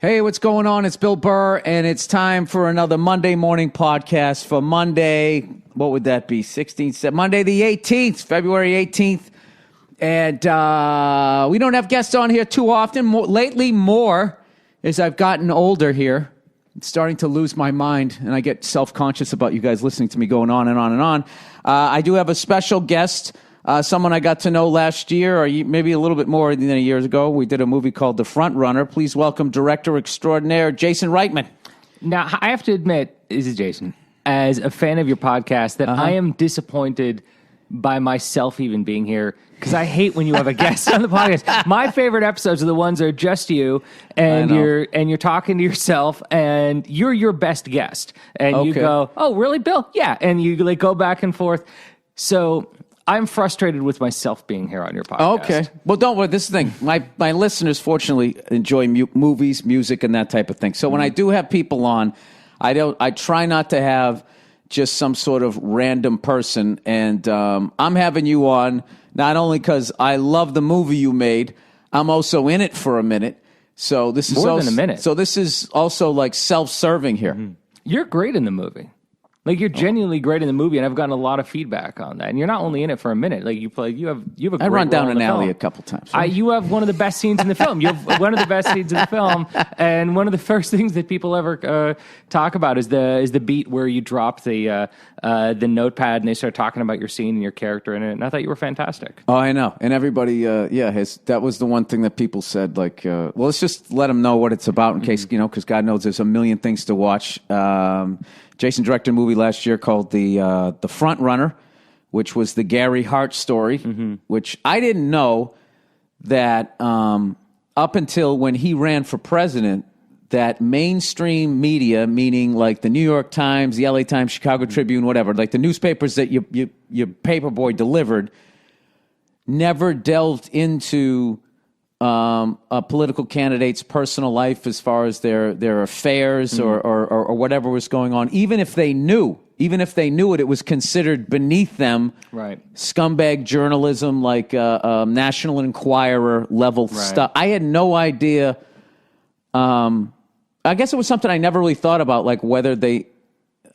Hey, what's going on? It's Bill Burr, and it's time for another Monday morning podcast for Monday. What would that be? Monday the 18th, February 18th. And we don't have guests on here too often. Lately, more as I've gotten older here. It's starting to lose my mind, and I get self-conscious about you guys listening to me going on and on and on. I do have a special guest. Someone I got to know last year, or maybe a little bit more than a year ago. We did a movie called The Front Runner. Please welcome director extraordinaire Jason Reitman. Now, I have to admit, this is Jason, as a fan of your podcast, that I am disappointed by myself even being here, because I hate when you have a guest on the podcast. My favorite episodes are the ones that are just you, and you're talking to yourself, and you're your best guest. And you go, "Oh, really, Bill? Yeah." And you like go back and forth. So I'm frustrated with myself being here on your podcast. Okay. Well, don't worry. This is the thing. My listeners, fortunately, enjoy movies, music, and that type of thing. So when I do have people on, I try not to have just some sort of random person. And I'm having you on not only because I love the movie you made, I'm also in it for a minute. So this is more than a minute. So this is also like self-serving here. Mm-hmm. You're great in the movie. Like, you're genuinely great in the movie, and I've gotten a lot of feedback on that. And you're not only in it for a minute. Like, you have a great I run down an alley film. a couple times. Right? You have one of the best scenes in the film. You have one of the best scenes in the film, and one of the first things that people ever talk about is the beat where you drop the notepad and they start talking about your scene and your character in it. And I thought you were fantastic. Oh, I know. And everybody, that was the one thing that people said, like, well, let's just let them know what it's about in case, because God knows there's a million things to watch. Jason directed a movie last year called The Front Runner, which was the Gary Hart story, which I didn't know that up until when he ran for president, that mainstream media, meaning like the New York Times, the LA Times, Chicago Tribune, whatever, like the newspapers that your paperboy delivered, never delved into a political candidate's personal life as far as their affairs or whatever was going on. Even if they knew it, it was considered beneath them. Right. Scumbag journalism, like National Enquirer level stuff. I had no idea. I guess it was something I never really thought about, like whether they.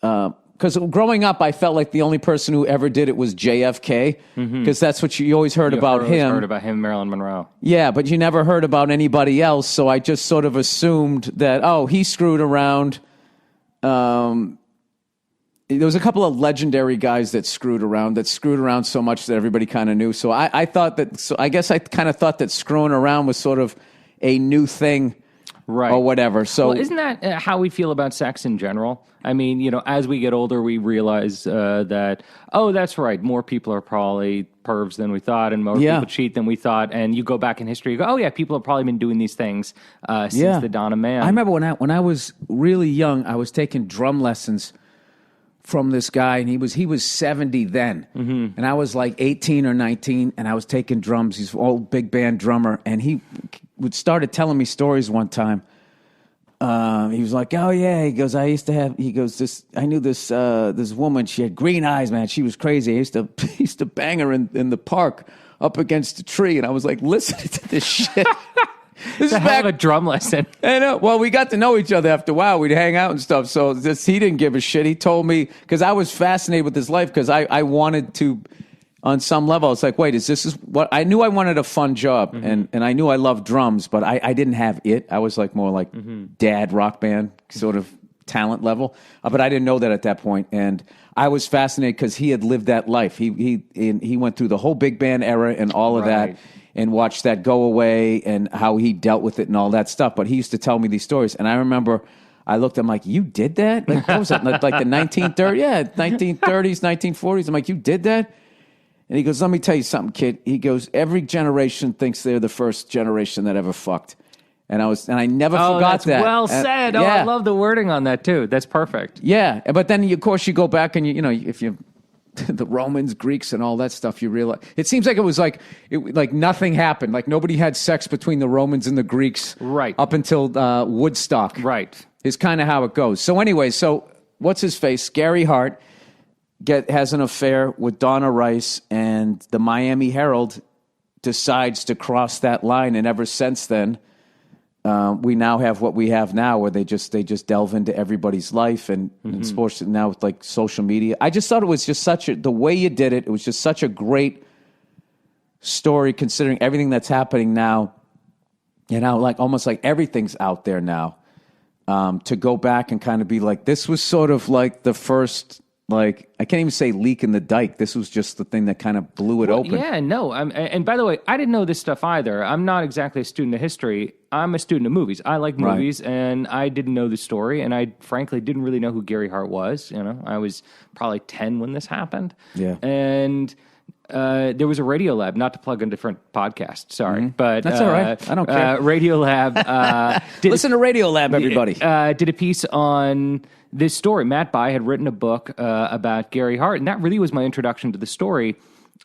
Because growing up, I felt like the only person who ever did it was JFK, because that's what you always heard about him. Heard about him, Marilyn Monroe. Yeah, but you never heard about anybody else, so I just sort of assumed that, he screwed around. There was a couple of legendary guys that screwed around so much that everybody kind of knew. So I thought that. So I guess I kind of thought that screwing around was sort of a new thing. Right. Or whatever. So, isn't that how we feel about sex in general? I mean, as we get older, we realize that, that's right, more people are probably pervs than we thought, and more people cheat than we thought. And you go back in history, you go, people have probably been doing these things since the dawn of man. I remember when I was really young, I was taking drum lessons from this guy, and he was 70 then, and I was like 18 or 19, and I was taking drums. He's an old big band drummer, and he started telling me stories one time. He was like, "Oh yeah," he goes, I knew this woman. She had green eyes, man. She was crazy. I used to bang her in the park up against a tree, and I was like, listen to this shit. This is back a drum lesson. I know. Well, we got to know each other after a while. We'd hang out and stuff. So he didn't give a shit. He told me, because I was fascinated with his life, because I wanted to, on some level, it's like, wait, this is what I knew. I wanted a fun job, and I knew I loved drums, but I didn't have it. I was like more like dad rock band sort of talent level, but I didn't know that at that point. And I was fascinated because he had lived that life. He went through the whole big band era and all of that, and watched that go away and how he dealt with it and all that stuff. But he used to tell me these stories, and I remember I looked at him like, you did that? Like, what was that? Like the 1930s? Yeah, 1930s, 1940s. I'm like, you did that? And he goes, let me tell you something, kid. He goes, every generation thinks they're the first generation that ever fucked. And I never forgot that. Well said. Yeah. I love the wording on that too. That's perfect. Yeah, but then of course you go back and if you the Romans, Greeks, and all that stuff, you realize it seems like it was like nothing happened. Like nobody had sex between the Romans and the Greeks, right? Up until Woodstock, right? Is kind of how it goes. So anyway, what's his face? Gary Hart has an affair with Donna Rice, and the Miami Herald decides to cross that line, and ever since then, we now have what we have now, where they just delve into everybody's life and sports now with like social media. I just thought it was just the way you did it. It was just such a great story, considering everything that's happening now. Like almost like everything's out there now. To go back and kind of be like, this was sort of like the first, like, I can't even say leak in the dike. This was just the thing that kind of blew it open. Yeah, no. And by the way, I didn't know this stuff either. I'm not exactly a student of history. I'm a student of movies. I like movies, and I didn't know the story, and I frankly didn't really know who Gary Hart was. I was probably 10 when this happened. Yeah. And there was a Radio Lab, not to plug a different podcast, sorry. But that's all right. I don't care. Radio Lab. Listen to Radio Lab, everybody. Did a piece on this story. Matt Bai had written a book about Gary Hart, and that really was my introduction to the story.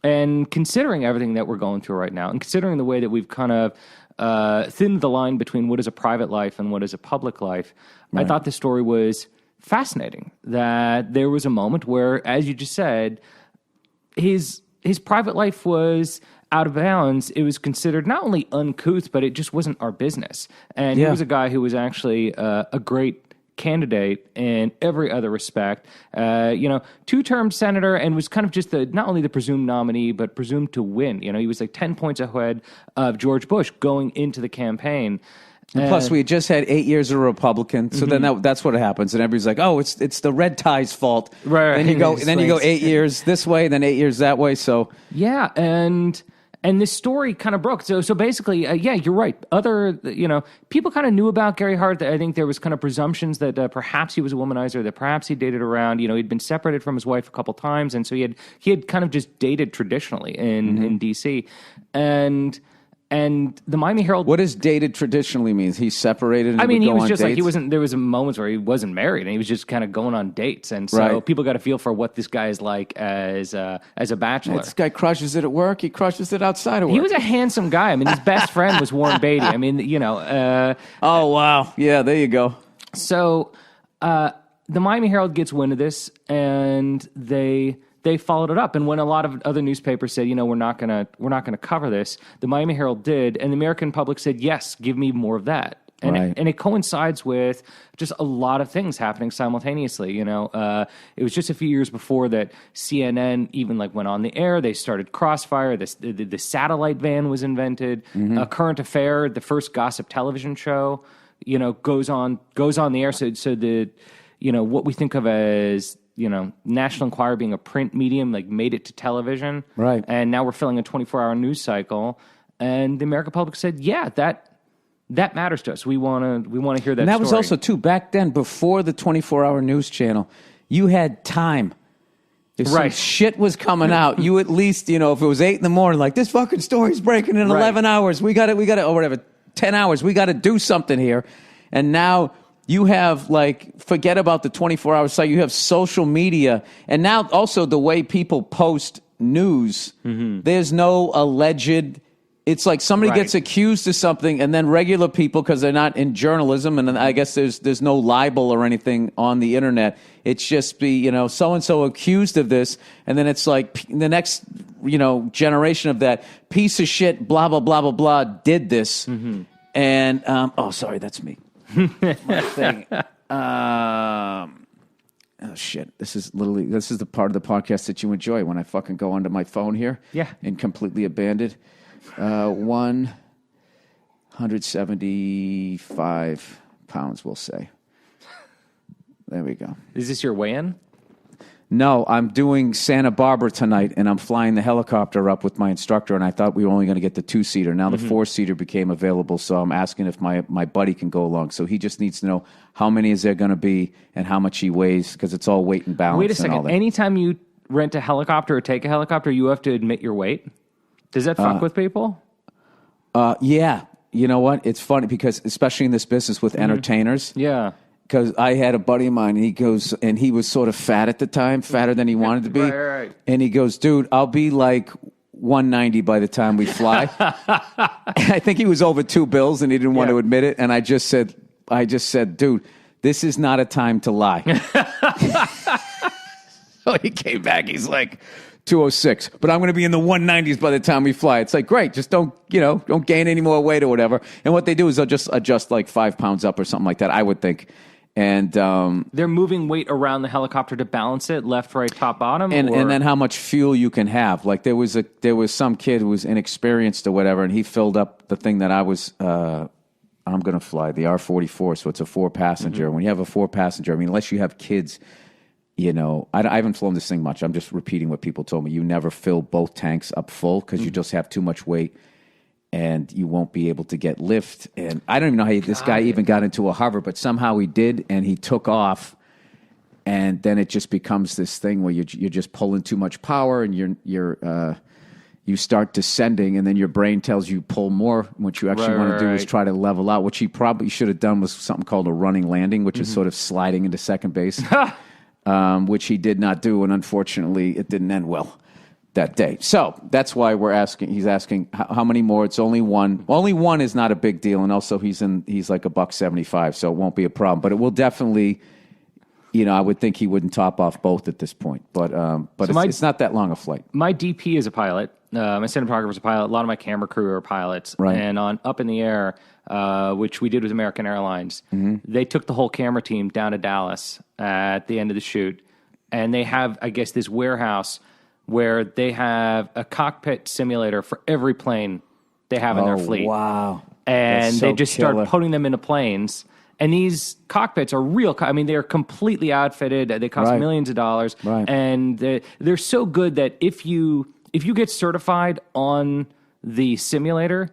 And considering everything that we're going through right now, and considering the way that we've kind of thinned the line between what is a private life and what is a public life, I thought the story was fascinating. That there was a moment where, as you just said, his private life was out of bounds. It was considered not only uncouth, but it just wasn't our business. And he was a guy who was actually a great candidate in every other respect. Two-term senator, and was kind of just not only the presumed nominee, but presumed to win. He was like 10 points ahead of George Bush going into the campaign. And plus, we had just had 8 years of a Republican, so then that's what happens, and everybody's like, "Oh, it's the red tie's fault." Right. And you go 8 years this way, then 8 years that way. So yeah, and this story kind of broke. So basically, you're right. Other people kind of knew about Gary Hart. I think there was kind of presumptions that perhaps he was a womanizer, that perhaps he dated around. He'd been separated from his wife a couple times, and so he had kind of just dated traditionally in D.C. And the Miami Herald. What does dated traditionally means? He's separated. And he was just dates? like, he wasn't. There was moments where he wasn't married, and he was just kind of going on dates, and so people got a feel for what this guy is like as a bachelor. This guy crushes it at work. He crushes it outside of work. He was a handsome guy. His best friend was Warren Beatty. Oh wow, yeah, there you go. So the Miami Herald gets wind of this, and they followed it up. And when a lot of other newspapers said, we're not gonna cover this, the Miami Herald did, and the American public said, yes, give me more of that. And it coincides with just a lot of things happening simultaneously. It was just a few years before that CNN even went on the air. They started Crossfire. The satellite van was invented. Current Affair, the first gossip television show, goes on the air. So the what we think of as National Enquirer being a print medium, made it to television. Right. And now we're filling a 24-hour news cycle. And the American public said, yeah, that matters to us. We want to hear that And that story. was also, too, back then, before the 24-hour news channel, you had time. If some shit was coming out, you at least, if it was 8 a.m, this fucking story's breaking in 11 hours. We got it, or whatever, 10 hours. We got to do something here. And now you have, forget about the 24-hour site. You have social media. And now also the way people post news, there's no alleged. It's like somebody gets accused of something, and then regular people, because they're not in journalism, and I guess there's no libel or anything on the internet. It's just so-and-so accused of this, and then it's like the next, generation of that piece of shit, blah, blah, blah, blah, blah, did this. And, sorry, that's me. My thing. Oh shit! This is the part of the podcast that you enjoy when I fucking go onto my phone here, and completely abandoned. 175 pounds, we'll say. There we go. Is this your weigh-in? No, I'm doing Santa Barbara tonight, and I'm flying the helicopter up with my instructor, and I thought we were only going to get the 2-seater. Now the 4-seater became available, so I'm asking if my buddy can go along. So he just needs to know how many is there going to be and how much he weighs, because it's all weight and balance. Wait a second. Anytime you rent a helicopter or take a helicopter, you have to admit your weight? Does that fuck with people? Yeah. You know what? It's funny, because especially in this business with entertainers. Yeah. Because I had a buddy of mine, and he goes, and he was sort of fat at the time, fatter than he wanted to be. Right. And he goes, dude, I'll be like 190 by the time we fly. I think he was over 2 bills, and he didn't want to admit it. And I just said, dude, this is not a time to lie. So he came back. He's like, 206, but I'm going to be in the 190s by the time we fly. It's like, great, just don't gain any more weight or whatever. And what they do is they'll just adjust like 5 pounds up or something like that, I would think. And they're moving weight around the helicopter to balance it, left, right, top, bottom, and then how much fuel you can have. Like there was some kid who was inexperienced or whatever, and he filled up the thing that I was. I'm going to fly the R-44, so it's a 4-passenger. When you have a 4-passenger, I mean, unless you have kids, I haven't flown this thing much. I'm just repeating what people told me. You never fill both tanks up full because you just have too much weight. And you won't be able to get lift. And I don't even know how this guy even got into a hover, but somehow he did, and he took off. And then it just becomes this thing where you're just pulling too much power, and you start descending, and then your brain tells you pull more. What you actually want to do is try to level out. What he probably should have done was something called a running landing, which is sort of sliding into second base, which he did not do, and unfortunately, it didn't end well that day. So that's why he's asking how many more. It's only one. Only one is not a big deal. And also he's like $175, so it won't be a problem, but it will definitely, I would think he wouldn't top off both at this point, but it's not that long a flight. My DP is a pilot. My cinematographer is a pilot. A lot of my camera crew are pilots. Right. And on Up in the Air, which we did with American Airlines, they took the whole camera team down to Dallas at the end of the shoot. And they have, I guess, this warehouse where they have a cockpit simulator for every plane they have in their fleet. Wow. And so they just start putting them into planes. And these cockpits are real. I mean, they're completely outfitted. They cost millions of dollars. Right. And they're so good that if you get certified on the simulator,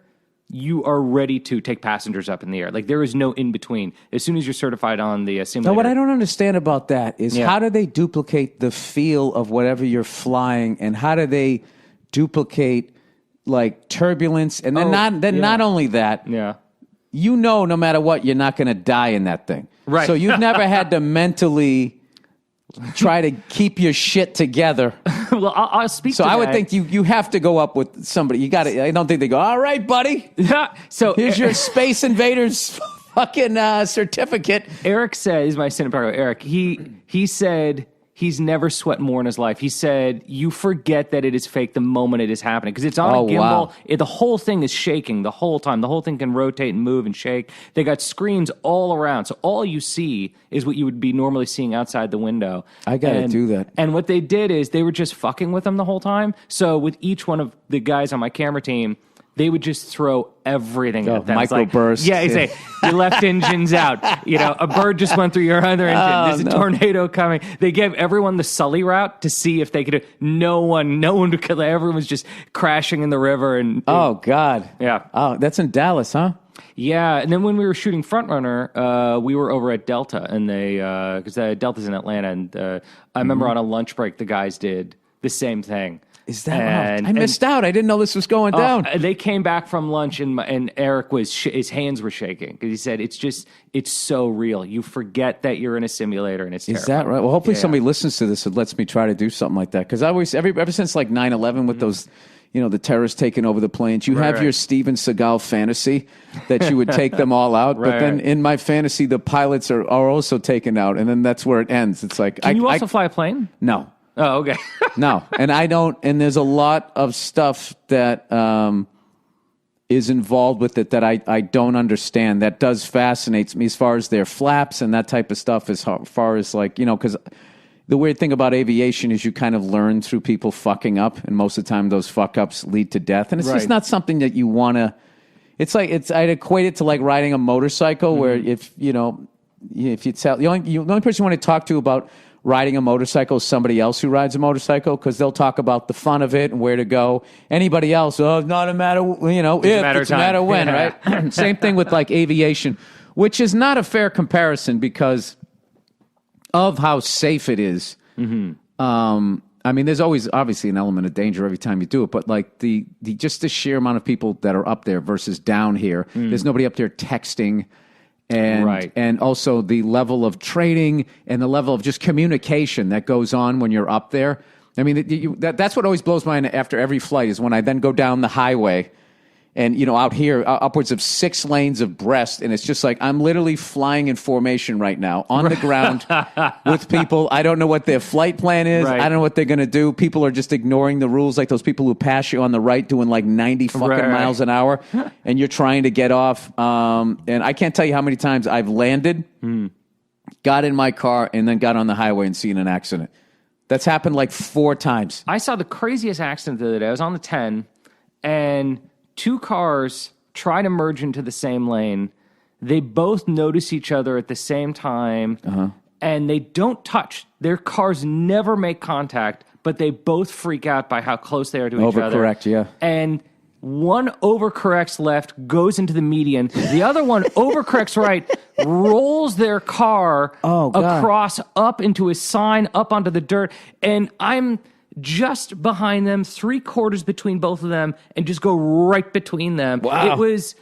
you are ready to take passengers up in the air. Like, there is no in between. As soon as you're certified on the simulator. No, what I don't understand about that is how do they duplicate the feel of whatever you're flying, and how do they duplicate like turbulence? And then not only that, no matter what, you're not going to die in that thing. Right. So you've never had to mentally try to keep your shit together. Well, I'll speak to So I would that. think you have to go up with somebody. You got to. I don't think they go, all right, buddy. So Here's your Space Invaders fucking certificate. Eric says, my cinematographer, Eric, he said he's never sweat more in his life. He said, you forget that it is fake the moment it is happening. Because it's on a gimbal. Wow. The whole thing is shaking the whole time. The whole thing can rotate and move and shake. They got screens all around. So all you see is what you would be normally seeing outside the window. I got to do that. And what they did is they were just fucking with them the whole time. So with each one of the guys on my camera team, they would just throw everything at them. Microbursts. Yeah, you say, your left engine's out. A bird just went through your other engine. There's a tornado coming. They gave everyone the Sully route to see if they could. No one could. Everyone was just crashing in the river. Oh, God. Yeah. Oh, that's in Dallas, huh? Yeah, and then when we were shooting Frontrunner, we were over at Delta, and because Delta's in Atlanta, and I remember on a lunch break, the guys did the same thing. Is that? I missed out. I didn't know this was going down. They came back from lunch, and Eric his hands were shaking because he said it's so real. You forget that you're in a simulator, and it's terrifying. Is that right? Well, hopefully somebody listens to this and lets me try to do something like that. Because I always, ever since like 9/11 with those, the terrorists taking over the planes, you have your Steven Seagal fantasy that you would take them all out. But then in my fantasy, the pilots are also taken out, and then that's where it ends. It's like, Can you also fly a plane? No. Oh, okay. No, and I don't. And there's a lot of stuff that is involved with it that I don't understand. That does fascinate me as far as their flaps and that type of stuff. As far as like because the weird thing about aviation is you kind of learn through people fucking up, and most of the time those fuck ups lead to death. And it's just not something that you want to. It's like I'd equate it to like riding a motorcycle, where if you tell the only person you want to talk to about riding a motorcycle is somebody else who rides a motorcycle, because they'll talk about the fun of it and where to go. Anybody else, it's not a matter, it's a matter when, right? Same thing with like aviation, which is not a fair comparison because of how safe it is. I mean, there's always obviously an element of danger every time you do it, but like the just the sheer amount of people that are up there versus down here, there's nobody up there texting. And also the level of training and the level of just communication that goes on when you're up there. I mean, that's what always blows my mind after every flight is when I then go down the highway And, out here, upwards of 6 lanes of breast. And it's just like, I'm literally flying in formation right now on the ground with people. I don't know what their flight plan is. Right. I don't know what they're going to do. People are just ignoring the rules, like those people who pass you on the right doing like 90 fucking miles an hour. And you're trying to get off. And I can't tell you how many times I've landed, got in my car, and then got on the highway and seen an accident. That's happened like 4 times. I saw the craziest accident the other day. I was on the 10, and 2 cars try to merge into the same lane. They both notice each other at the same time, and they don't touch. Their cars never make contact, but they both freak out by how close they are to each other. Overcorrect, yeah. And one overcorrects left, goes into the median. The other one overcorrects right, rolls their car across, up into a sign, up onto the dirt, and I'm just behind them, 3/4 between both of them, and just go right between them. Wow. It was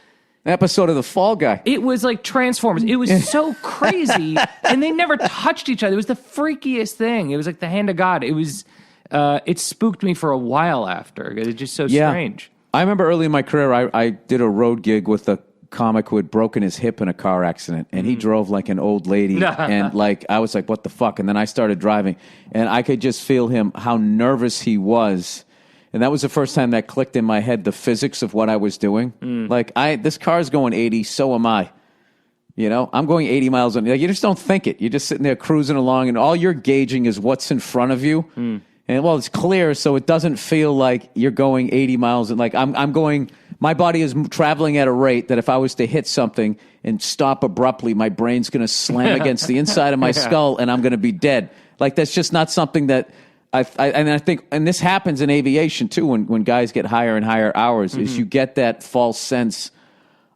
An episode of The Fall Guy. It was like Transformers. It was so crazy, and they never touched each other. It was the freakiest thing. It was like the hand of God. It was. It spooked me for a while after. It was just so strange. I remember early in my career, I did a road gig with a comic who had broken his hip in a car accident, and he drove like an old lady, and like I was like, what the fuck? And then I started driving, and I could just feel him, how nervous he was. And that was the first time that clicked in my head, the physics of what I was doing. Like, this car's going 80, so am I. I'm going 80 miles an hour. Like, you just don't think it. You're just sitting there cruising along, and all you're gauging is what's in front of you. And, well, it's clear, so it doesn't feel like you're going 80 miles. And, like, I'm going, my body is traveling at a rate that if I was to hit something and stop abruptly, my brain's going to slam against the inside of my skull, and I'm going to be dead. Like, that's just not something that... I think, and this happens in aviation too, when guys get higher and higher hours, is you get that false sense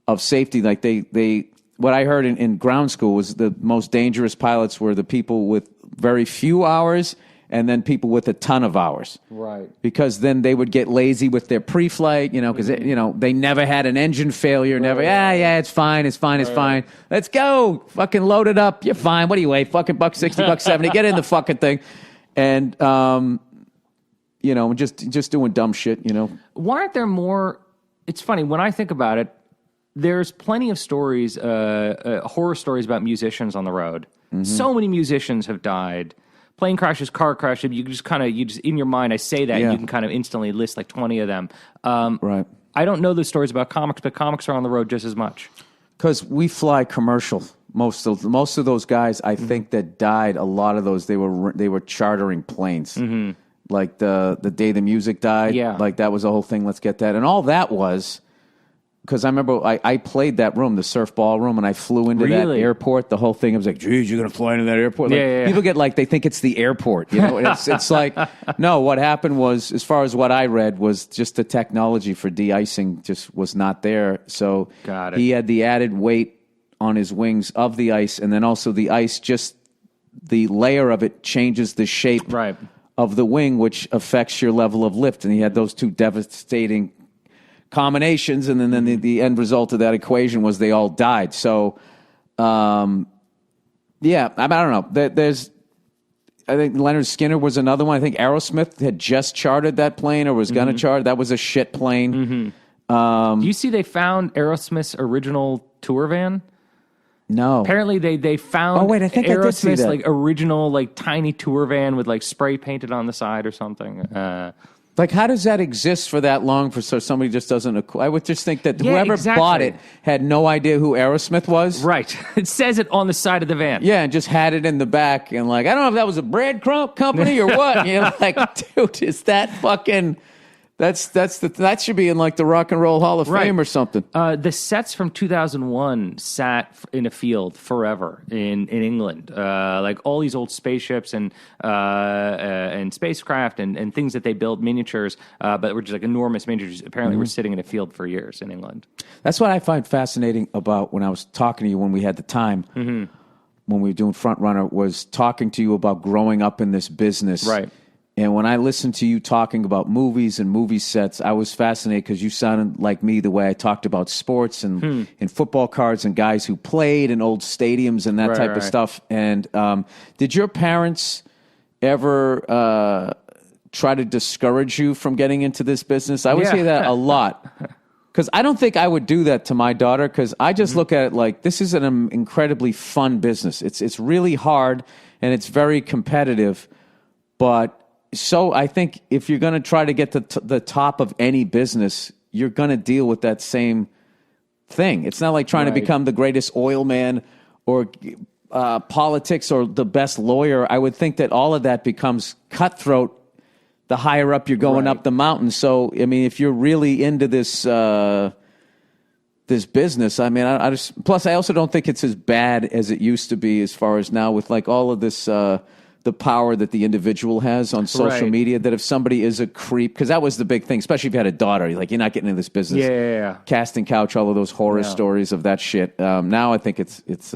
of safety. Like what I heard in ground school was the most dangerous pilots were the people with very few hours and then people with a ton of hours. Right. Because then they would get lazy with their pre-flight, because they never had an engine failure. Never, it's fine. Let's go. Fucking load it up. You're fine. What do you weigh? Fucking $160, $170. Get in the fucking thing. And, just doing dumb shit, Why aren't there more? It's funny, when I think about it, there's plenty of stories, horror stories about musicians on the road. So many musicians have died. Plane crashes, car crashes, you just in your mind, I say that, you can kind of instantly list like 20 of them. Right. I don't know the stories about comics, but comics are on the road just as much. Because we fly commercial. Most of those guys, I think, that died, a lot of those, they were chartering planes. Like the day the music died, like that was the whole thing. Let's get that, and all that was because I remember I played that room, the surf ballroom, and I flew into that airport. The whole thing, I was like, "Geez, you're gonna fly into that airport?" Like, people get like they think it's the airport, It's like, no. What happened was, as far as what I read, was just the technology for de-icing just was not there. So he had the added weight on his wings of the ice, and then also the ice, just the layer of it changes the shape of the wing, which affects your level of lift. And he had those two devastating combinations, and then the end result of that equation was they all died. So, I don't know. I think Leonard Skinner was another one. I think Aerosmith had just chartered that plane or was going to charter. That was a shit plane. Do you see they found Aerosmith's original tour van? No. Apparently they found I think Aerosmith's I did see that. like original like tiny tour van with like spray painted on the side or something. Like, how does that exist for that long so somebody just doesn't... I would just think that whoever bought it had no idea who Aerosmith was. Right. It says it on the side of the van. Yeah, and just had it in the back. And like, I don't know if that was a bread company or what. Like, dude, is that fucking... That should be in like the Rock and Roll Hall of Fame or something. The sets from 2001 sat in a field forever in England. Like all these old spaceships and spacecraft and things that they built, miniatures, but were just like enormous miniatures. Apparently, were sitting in a field for years in England. That's what I find fascinating about when I was talking to you when we had the time, when we were doing Front Runner, was talking to you about growing up in this business. Right. And when I listened to you talking about movies and movie sets, I was fascinated because you sounded like me the way I talked about sports and football cards and guys who played in old stadiums and that type of stuff. And did your parents ever try to discourage you from getting into this business? I would say that a lot. because I don't think I would do that to my daughter, because I just look at it like this is an incredibly fun business. It's really hard and it's very competitive, but so I think if you're going to try to get to the top of any business, you're going to deal with that same thing. It's not like trying to become the greatest oil man or politics or the best lawyer. I would think that all of that becomes cutthroat the higher up you're going up the mountain. So, I mean, if you're really into this this business, I mean, I just, plus I also don't think it's as bad as it used to be, as far as now with like all of this the power that the individual has on social media, that if somebody is a creep, because that was the big thing, especially if you had a daughter, you're not getting into this business. Yeah. Casting couch, all of those horror stories of that shit. Now I think it's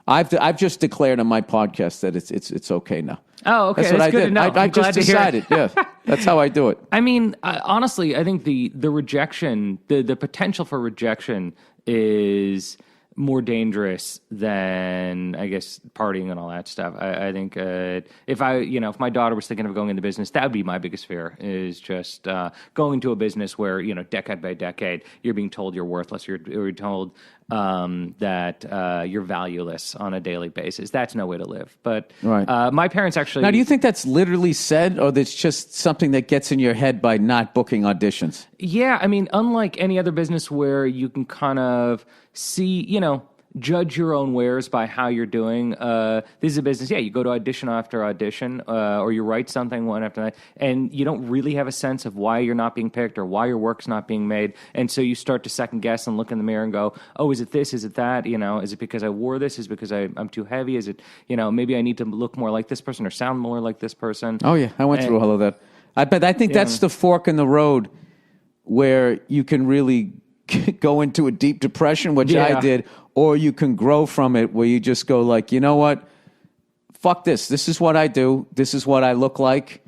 I've just declared on my podcast that it's okay now. Oh, okay. That's what I good did. to know. I just decided. Yeah, that's how I do it. I mean, honestly, I think the rejection, the potential for rejection is more dangerous than, I guess, partying and all that stuff. I think if my daughter was thinking of going into business, that would be my biggest fear, is just going into a business where, decade by decade, you're being told you're worthless. You're told that you're valueless on a daily basis. That's no way to live. But my parents actually... Now, do you think that's literally said, or that's just something that gets in your head by not booking auditions? Yeah, I mean, unlike any other business where you can kind of see, judge your own wares by how you're doing. This is a business, you go to audition after audition, or you write something one after that, and you don't really have a sense of why you're not being picked or why your work's not being made. And so you start to second guess and look in the mirror and go, oh, is it this? Is it that? Is it because I wore this? Is it because I'm too heavy? Is it, maybe I need to look more like this person or sound more like this person? Oh, yeah. I went through all of that. I think that's the fork in the road where you can really go into a deep depression, which I did, or you can grow from it, where you just go like, you know what? Fuck this. This is what I do. This is what I look like.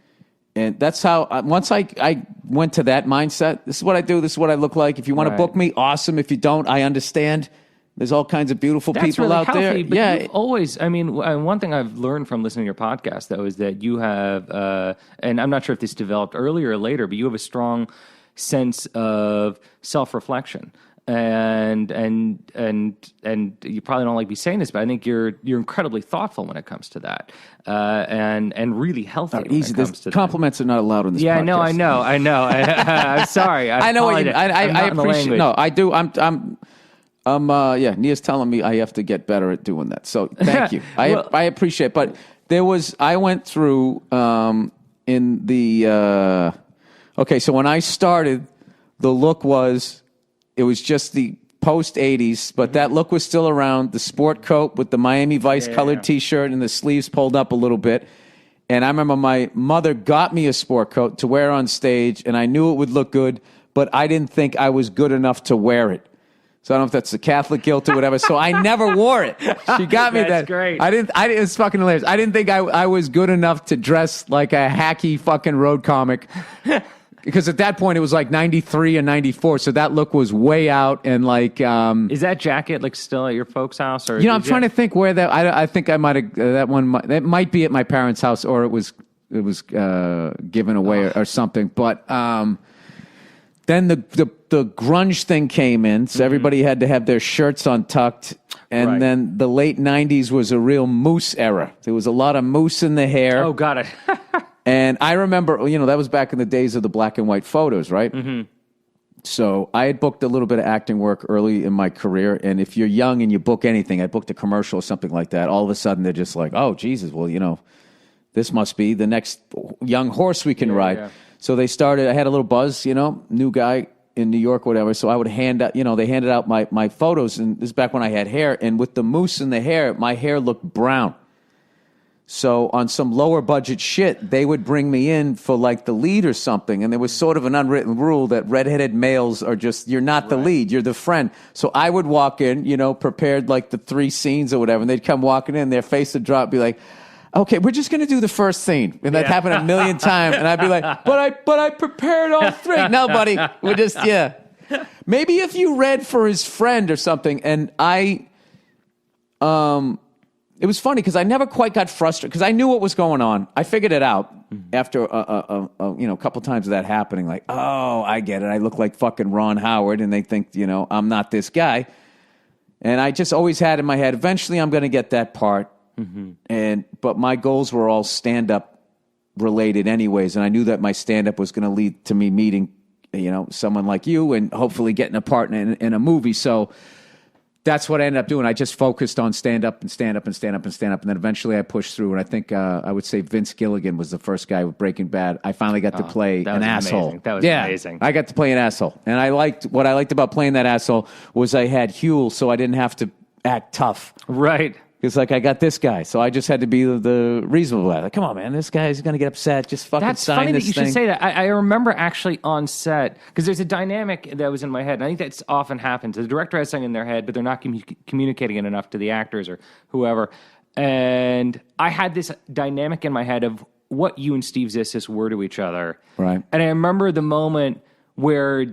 And that's how, once I went to that mindset, this is what I do. This is what I look like. If you want to book me, awesome. If you don't, I understand. There's all kinds of beautiful people really out healthy, there. But you've always, I mean, one thing I've learned from listening to your podcast, though, is that you have, and I'm not sure if this developed earlier or later, but you have a strong sense of self-reflection. And you probably don't like me saying this, but I think you're incredibly thoughtful when it comes to that, and really healthy. Easy. Compliments are not allowed on this. Yeah, podcast. I know. I'm sorry. I know what you mean. I appreciate. No, I do. Nia's telling me I have to get better at doing that. So thank you. I appreciate it. But I went through in the okay. So when I started, the look was. It was just the post-'80s, but that look was still around. The sport coat with the Miami Vice colored T-shirt and the sleeves pulled up a little bit. And I remember my mother got me a sport coat to wear on stage, and I knew it would look good, but I didn't think I was good enough to wear it. So I don't know if that's the Catholic guilt or whatever. So I never wore it. She got me that. That's great. It's fucking hilarious. I didn't think I was good enough to dress like a hacky fucking road comic. Because at that point it was like 93 and 94, so that look was way out. And like, is that jacket like still at your folks' house? Or I'm trying to think where that. I think I might have that one. That might be at my parents' house, or it was given away or something. But then the grunge thing came in, so everybody had to have their shirts untucked. And then the late 90s was a real moose era. There was a lot of mousse in the hair. Oh, got it. And I remember, that was back in the days of the black and white photos, right? Mm-hmm. So I had booked a little bit of acting work early in my career. And if you're young and you book anything, I booked a commercial or something like that, all of a sudden they're just like, oh, Jesus, well, this must be the next young horse we can ride. Yeah. So they started, I had a little buzz, new guy in New York, whatever. So I would hand out, they handed out my photos. And this is back when I had hair. And with the mousse in the hair, my hair looked brown. So on some lower budget shit, they would bring me in for like the lead or something. And there was sort of an unwritten rule that redheaded males are just, you're not the lead, you're the friend. So I would walk in, prepared like the 3 scenes or whatever. And they'd come walking in, their face would drop, be like, okay, we're just going to do the first scene. And that happened a million times. And I'd be like, but I prepared all 3. No, buddy, we're just, Maybe if you read for his friend or something. And it was funny because I never quite got frustrated because I knew what was going on. I figured it out after a couple times of that happening. Like, oh, I get it. I look like fucking Ron Howard, and they think I'm not this guy. And I just always had in my head, eventually I'm going to get that part. But my goals were all stand-up related anyways, and I knew that my stand-up was going to lead to me meeting someone like you and hopefully getting a part in a movie. So that's what I ended up doing. I just focused on stand-up and stand-up and stand-up and stand-up, and then eventually I pushed through, and I think I would say Vince Gilligan was the first guy with Breaking Bad. I finally got to play an asshole. That was amazing. I got to play an asshole, and what I liked about playing that asshole was I had Huel, so I didn't have to act tough. Right. It's like, I got this guy, so I just had to be the reasonable guy. Like, come on, man, this guy's going to get upset. Just fucking That's sign funny this that you thing. should say that. I remember actually on set, because there's a dynamic that was in my head, and I think that's often happens. The director has something in their head, but they're not communicating it enough to the actors or whoever. And I had this dynamic in my head of what you and Steve Zissou were to each other. Right. And I remember the moment where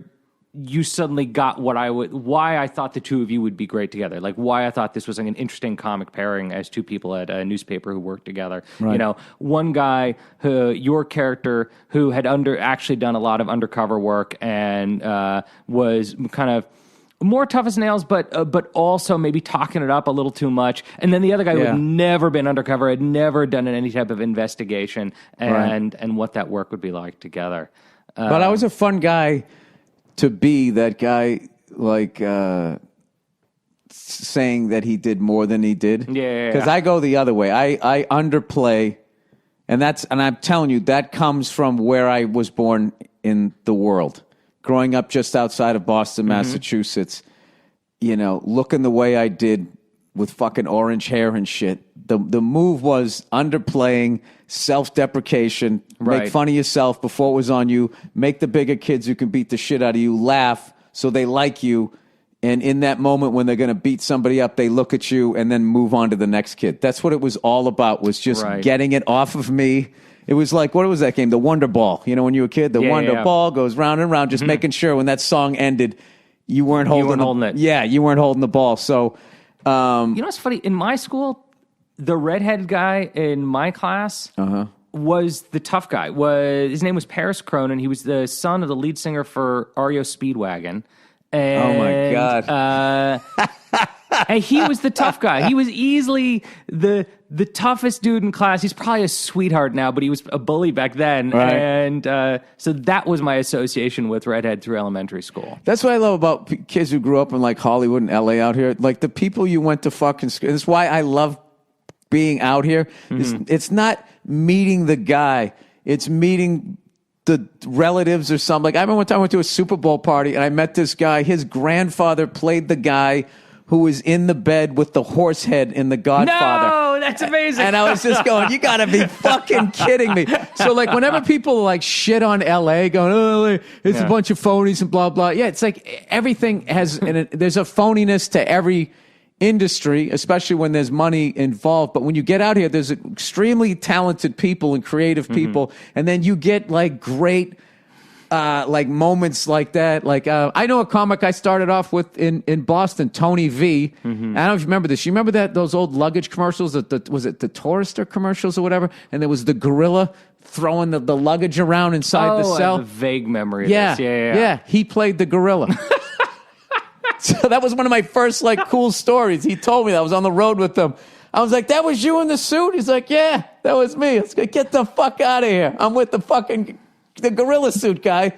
you suddenly got why I thought the two of you would be great together. Like why I thought this was like an interesting comic pairing as two people at a newspaper who worked together. Right. One guy your character who had actually done a lot of undercover work and was kind of more tough as nails, but also maybe talking it up a little too much. And then the other guy who had never been undercover, had never done any type of investigation, and what that work would be like together. But I was a fun guy to be that guy, like saying that he did more than he did. Yeah. Because I go the other way. I underplay, and I'm telling you, that comes from where I was born in the world. Growing up just outside of Boston, Massachusetts, looking the way I did with fucking orange hair and shit. The move was underplaying, self-deprecation, make fun of yourself before it was on you, make the bigger kids who can beat the shit out of you laugh so they like you. And in that moment when they're going to beat somebody up, they look at you and then move on to the next kid. That's what it was all about, was just getting it off of me. It was like, what was that game? The Wonder Ball. When you were a kid, the Wonder Ball goes round and round, just making sure when that song ended, you weren't holding it. Yeah, you weren't holding the ball. So, what's funny? In my school, the redhead guy in my class was the tough guy. His name was Paris Cronin. He was the son of the lead singer for REO Speedwagon. And, oh my God. And he was the tough guy. He was easily the toughest dude in class. He's probably a sweetheart now, but he was a bully back then. Right. And so that was my association with redhead through elementary school. That's what I love about kids who grew up in like Hollywood and LA out here. Like the people you went to fucking school. That's why I love being out here. It's not meeting the guy. It's meeting the relatives or something. Like I remember one time I went to a Super Bowl party and I met this guy. His grandfather played the guy who was in the bed with the horse head in The Godfather. No, that's amazing. And I was just going, you gotta be fucking kidding me. So like whenever people like shit on LA going, oh, LA, it's a bunch of phonies and blah, blah. Yeah, it's like everything has, there's a phoniness to every industry, especially when there's money involved. But when you get out here, there's extremely talented people and creative people. And then you get like great, like moments like that. Like I know a comic I started off with in Boston, Tony V. I don't know if you remember this. You remember those old luggage commercials? Was it the Tourister commercials or whatever? And there was the gorilla throwing the luggage around inside the cell. I have a vague memory of Yeah, this. Yeah. He played the gorilla. So that was one of my first like cool stories. He told me that. I was on the road with them. I was like, that was you in the suit? He's like, yeah, that was me. Let's get the fuck out of here. I'm with the gorilla suit guy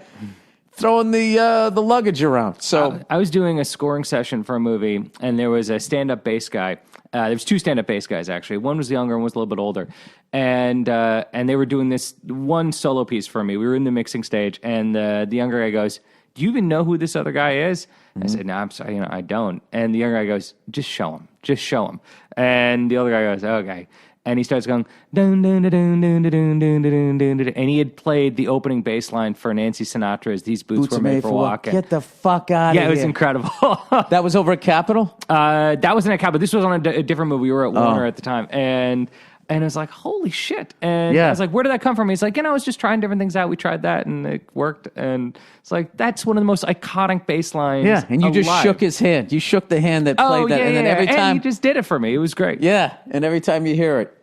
throwing the luggage around. So I was doing a scoring session for a movie, and there was a stand-up bass guy. There was two stand-up bass guys, actually. One was younger and one was a little bit older. And they were doing this one solo piece for me. We were in the mixing stage, and the younger guy goes, do you even know who this other guy is? I said, no, I'm sorry, I don't. And the younger guy goes, just show him. And the other guy goes, okay. And he starts going, dun, dun, dun, dun, dun, dun, dun, dun, dun, dun, and he had played the opening bass line for Nancy Sinatra's These Boots Were Made for Walking. Get the fuck out of here. Yeah, it was incredible. That was over at Capitol? That wasn't at Capitol. This was on a different movie. We were at Warner at the time. And And it was like, holy shit. And Yeah. I was like, where did that come from? He's like, I was just trying different things out. We tried that and it worked. And it's like, that's one of the most iconic bass lines. Yeah, and you just alive. shook his hand. You shook the hand that played that. Yeah, And then every time. And he just did it for me. It was great. Yeah, and every time you hear it.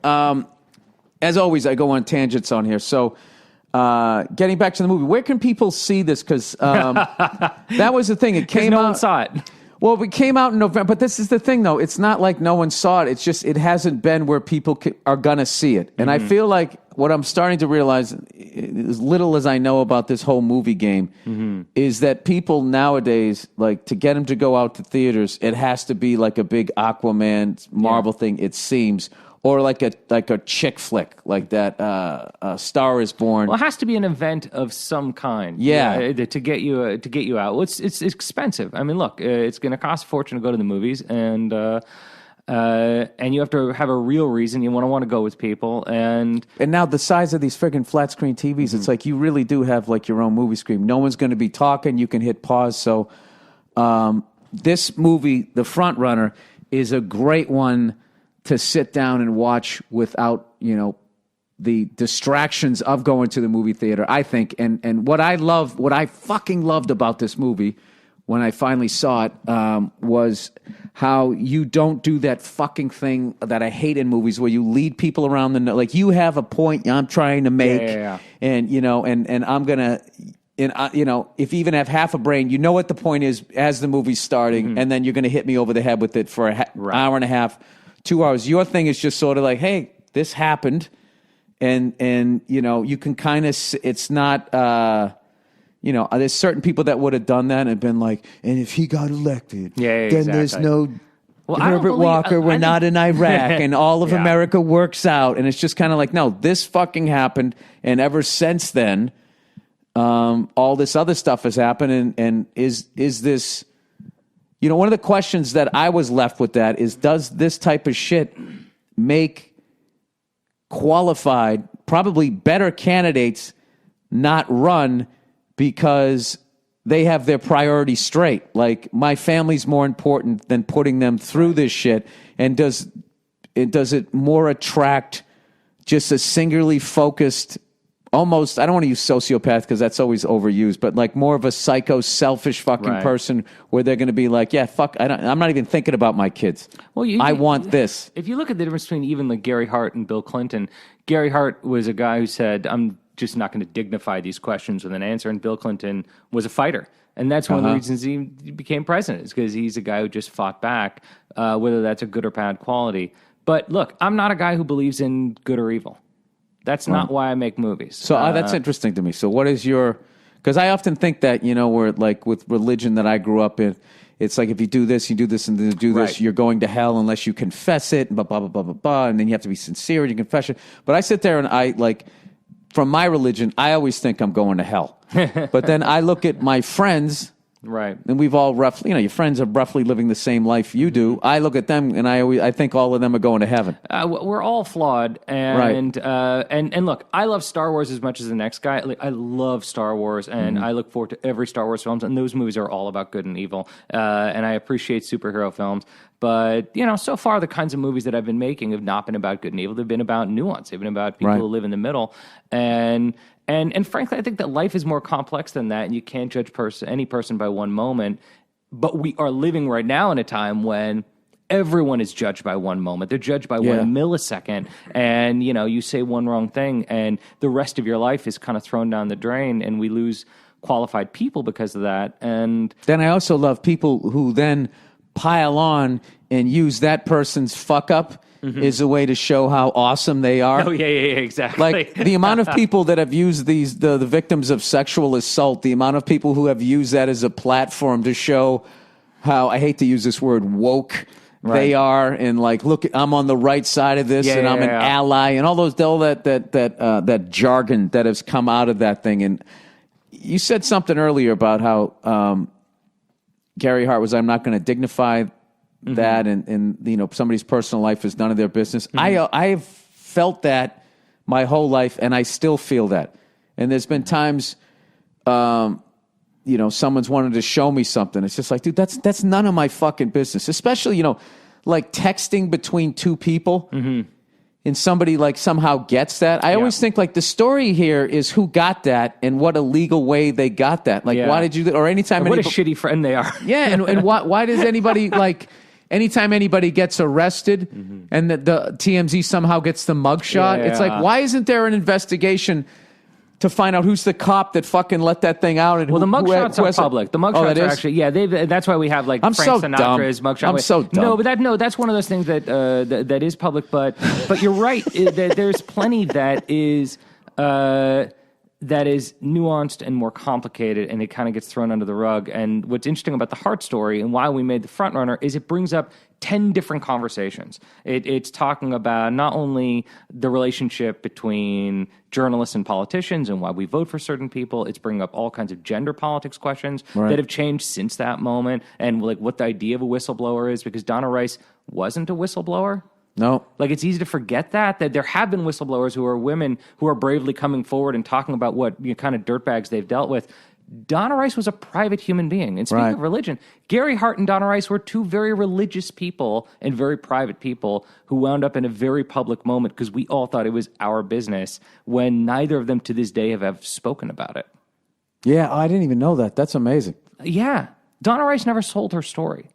As always, I go on tangents on here. So, getting back to the movie, where can people see this? Because that was the thing. It came no out. one saw it. Well, it came out in November, but this is the thing, though. It's not like no one saw it. It's just it hasn't been where people are going to see it. And I feel like what I'm starting to realize, as little as I know about this whole movie game, is that people nowadays, like, to get them to go out to theaters, it has to be like a big Aquaman Marvel thing, it seems, or like a chick flick, like that Star is Born. Well, it has to be an event of some kind. Yeah. To get you out. Well, it's expensive. I mean, look, it's going to cost a fortune to go to the movies, and you have to have a real reason. You want to go with people, and now the size of these friggin' flat screen TVs, it's like you really do have like your own movie screen. No one's going to be talking. You can hit pause. So this movie, The Front Runner, is a great one to sit down and watch without, the distractions of going to the movie theater, I think. And what I fucking loved about this movie when I finally saw it was how you don't do that fucking thing that I hate in movies where you lead people around like you have a point I'm trying to make, and and I'm gonna. If you even have half a brain, you know what the point is as the movie's starting, and then you're going to hit me over the head with it for an hour and a half, 2 hours. Your thing is just sort of like, hey, this happened, and you can kind of. It's not. There's certain people that would have done that and been like, and if he got elected, then there's no. Herbert Walker, we're not in Iraq, and all of America works out, and it's just kind of like, no, this fucking happened, and ever since then. All this other stuff has happened, and is this, one of the questions that I was left with that is, does this type of shit make qualified, probably better candidates not run because they have their priorities straight? Like, my family's more important than putting them through this shit, and does it more attract just a singularly focused, almost, I don't want to use sociopath because that's always overused, but like more of a psycho, selfish fucking person where they're going to be like, yeah, fuck, I'm not even thinking about my kids. Well, I want this. If you look at the difference between even like Gary Hart and Bill Clinton, Gary Hart was a guy who said, I'm just not going to dignify these questions with an answer, and Bill Clinton was a fighter. And that's one of the reasons he became president, is because he's a guy who just fought back, whether that's a good or bad quality. But look, I'm not a guy who believes in good or evil. That's not why I make movies. So that's interesting to me. So what is because I often think that, where like with religion that I grew up in, it's like if you do this, and then do this, you're going to hell unless you confess it, and blah, blah, blah, blah, blah, blah, and then you have to be sincere in your confession. But I sit there and I, like, from my religion, I always think I'm going to hell. But then I look at my friends. Right. And we've all roughly, your friends are roughly living the same life you do. I look at them and I think all of them are going to heaven. We're all flawed. And, and look, I love Star Wars as much as the next guy. Like, I love Star Wars, and I look forward to every Star Wars films, and those movies are all about good and evil. And I appreciate superhero films. But, so far the kinds of movies that I've been making have not been about good and evil. They've been about nuance. They've been about people who live in the middle. And frankly, I think that life is more complex than that, and you can't judge any person by one moment. But we are living right now in a time when everyone is judged by one moment. They're judged by 1 millisecond, and you say one wrong thing, and the rest of your life is kind of thrown down the drain, and we lose qualified people because of that. And then I also love people who then pile on and use that person's fuck up is a way to show how awesome they are. Oh, yeah, exactly. Like, the amount of people that have used the victims of sexual assault, the amount of people who have used that as a platform to show how, I hate to use this word, woke they are, and like, look, I'm on the right side of this, and I'm an ally, and all that jargon that has come out of that thing. And you said something earlier about how Gary Hart was, I'm not going to dignify that, and somebody's personal life is none of their business. I have felt that my whole life, and I still feel that. And there's been times, someone's wanted to show me something. It's just like, dude, that's none of my fucking business. Especially, like texting between two people. and somebody like somehow gets that. I always think like the story here is who got that and what illegal way they got that. Like, why did you, or anytime. What a shitty friend they are. Yeah. And why does anybody like, anytime anybody gets arrested and the TMZ somehow gets the mugshot, it's like, why isn't there an investigation to find out who's the cop that fucking let that thing out? And well, the mugshots are public. The mugshots are actually, that's why we have like Frank Sinatra's mugshot. I'm so dumb. That's one of those things that is public. But you're right. There's plenty that is nuanced and more complicated, and it kind of gets thrown under the rug. And what's interesting about the Hart story and why we made the front runner is it brings up 10 different conversations. It's talking about not only the relationship between journalists and politicians and why we vote for certain people, it's bringing up all kinds of gender politics questions that have changed since that moment, and like what the idea of a whistleblower is, because Donna Rice wasn't a whistleblower. No. Like, it's easy to forget that there have been whistleblowers who are women who are bravely coming forward and talking about what kind of dirtbags they've dealt with. Donna Rice was a private human being. And speaking of religion, Gary Hart and Donna Rice were two very religious people and very private people who wound up in a very public moment because we all thought it was our business, when neither of them to this day have spoken about it. Yeah, I didn't even know that. That's amazing. Yeah. Donna Rice never sold her story.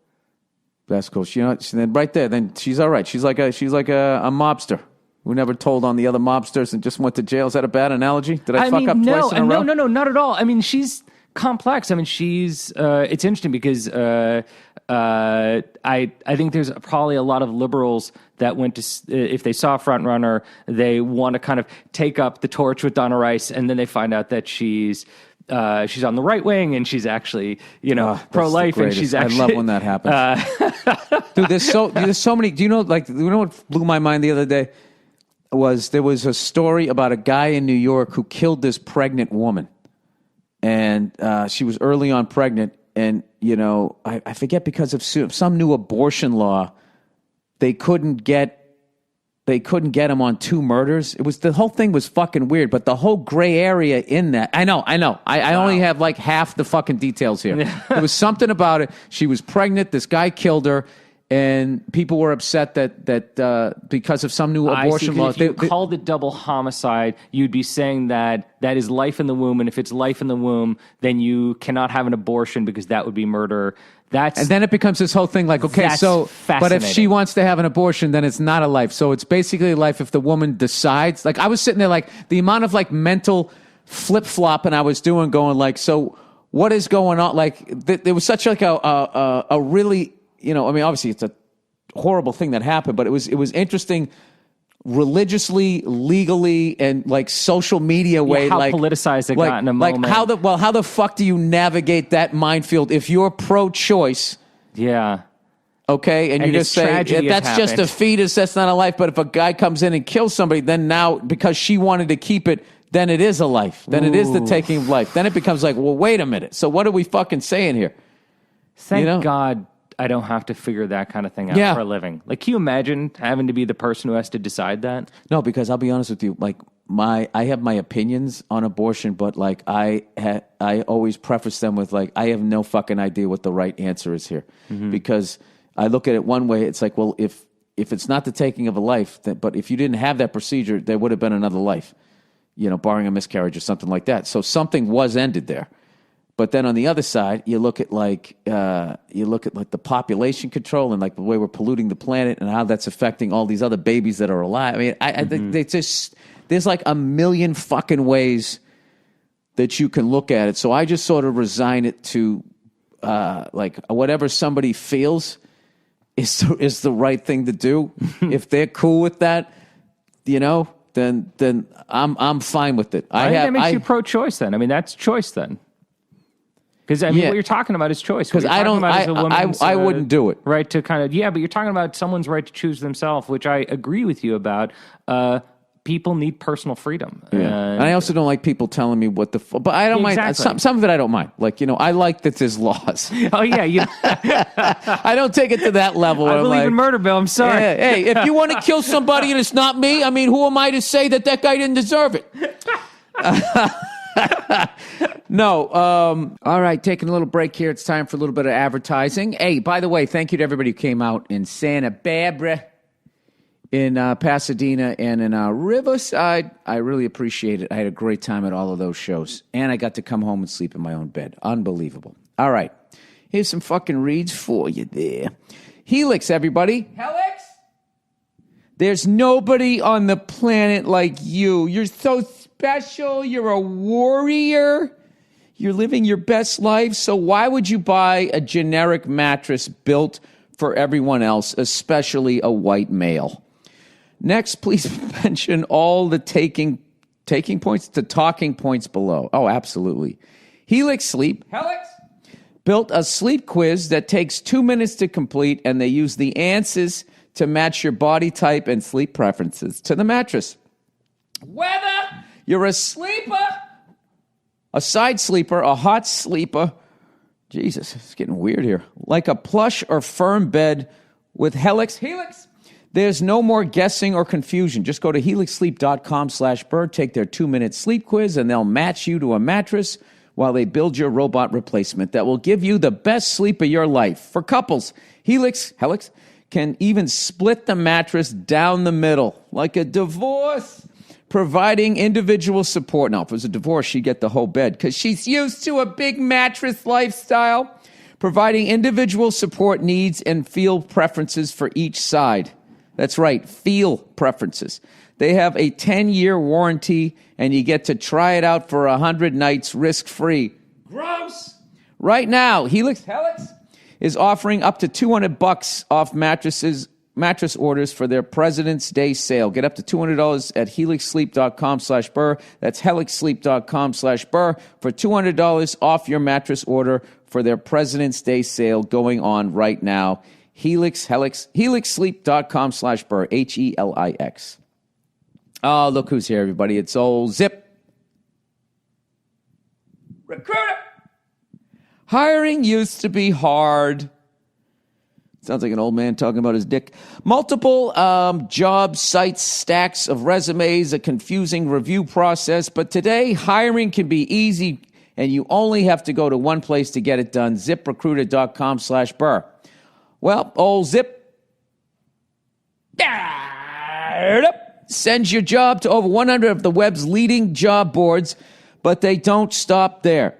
That's cool. Then right there, then she's all right. She's like a mobster who never told on the other mobsters and just went to jail. Is that a bad analogy? Did I fuck up twice in a row? No, not at all. I mean, she's complex. I mean, she's. It's interesting because I think there's probably a lot of liberals that went to, if they saw Frontrunner, they want to kind of take up the torch with Donna Rice, and then they find out that she's on the right wing, and she's actually, pro-life, and she's actually. I love when that happens. Dude, there's so many. Do you know what blew my mind the other day? There was a story about a guy in New York who killed this pregnant woman, and she was early on pregnant, and I forget, because of some new abortion law, they couldn't get him on 2 murders. The whole thing was fucking weird, but the whole gray area in that, I know. I only have like half the fucking details here. There was something about it. She was pregnant. This guy killed her, and people were upset that because of some new abortion law. If you called it double homicide, you'd be saying that is life in the womb, and if it's life in the womb, then you cannot have an abortion because that would be murder. And then it becomes this whole thing like, okay, but if she wants to have an abortion, then it's not a life. So it's basically a life if the woman decides. Like, I was sitting there like the amount of like mental flip-flopping I was doing, going like, so what is going on? Like, there was such like a really, obviously it's a horrible thing that happened, but it was interesting religiously, legally, and like social media way, how like politicized it got in a moment. Like how the fuck do you navigate that minefield if you're pro-choice? Yeah. Okay, and you just say that's just a fetus, that's not a life. But if a guy comes in and kills somebody, then now because she wanted to keep it, then it is a life. Then it is the taking of life. Then it becomes like, well, wait a minute. So what are we fucking saying here? Thank God I don't have to figure that kind of thing out for a living. Like, can you imagine having to be the person who has to decide that? No, because I'll be honest with you. Like, I have my opinions on abortion, but like I always preface them with like, I have no fucking idea what the right answer is here, because I look at it one way. It's like, well, if it's not the taking of a life, but if you didn't have that procedure, there would have been another life, barring a miscarriage or something like that. So something was ended there. But then on the other side, you look at like the population control and like the way we're polluting the planet and how that's affecting all these other babies that are alive. I mean, I think there's like a million fucking ways that you can look at it. So I just sort of resign it to like whatever somebody feels is the right thing to do. If they're cool with that, then I'm fine with it. I think that makes you pro-choice then. I mean, that's choice then. Because what you're talking about is choice. Because I wouldn't do it. Right to kind of, but you're talking about someone's right to choose themselves, which I agree with you about. People need personal freedom. Yeah. And I also don't like people telling me what but I don't mind. Some of it I don't mind. Like, I like that there's laws. Oh, yeah. I don't take it to that level. I believe in murder, Bill. I'm sorry. Hey, if you want to kill somebody and it's not me, I mean, who am I to say that guy didn't deserve it? No. All right, taking a little break here. It's time for a little bit of advertising. Hey, by the way, thank you to everybody who came out in Santa Barbara. in Pasadena and in Riverside. I really appreciate it. I had a great time at all of those shows. And I got to come home and sleep in my own bed. Unbelievable. All right. Here's some fucking reads for you there. Helix, everybody. Helix? There's nobody on the planet like you. You're so special. You're a warrior. You're living your best life. So why would you buy a generic mattress built for everyone else, especially a white male? Next, please mention all the taking points to talking points below. Oh, absolutely. Helix Sleep. Helix built a sleep quiz that takes 2 minutes to complete, and they use the answers to match your body type and sleep preferences to the mattress. Whether you're a sleeper, a side sleeper, a hot sleeper, Jesus, it's getting weird here, like a plush or firm bed with Helix, there's no more guessing or confusion. Just go to helixsleep.com/burr, take their 2-minute sleep quiz, and they'll match you to a mattress while they build your robot replacement that will give you the best sleep of your life. For couples, Helix can even split the mattress down the middle, like a divorce, providing individual support. Now, if it was a divorce, she'd get the whole bed because she's used to a big mattress lifestyle, providing individual support needs and feel preferences for each side. That's right, feel preferences. They have a 10-year warranty, and you get to try it out for 100 nights risk-free. Gross! Right now, Helix is offering up to $200 off mattress orders for their President's Day sale. Get up to $200 at helixsleep.com/burr. That's helixsleep.com/burr for $200 off your mattress order for their President's Day sale going on right now. helixsleep.com/burr, HELIX. Oh, look who's here, everybody. It's old Zip Recruiter. Hiring used to be hard. Sounds like an old man talking about his dick. Multiple job sites, stacks of resumes, a confusing review process. But today, hiring can be easy, and you only have to go to one place to get it done, ziprecruiter.com/burr. Well, old Zip sends your job to over 100 of the web's leading job boards, but they don't stop there.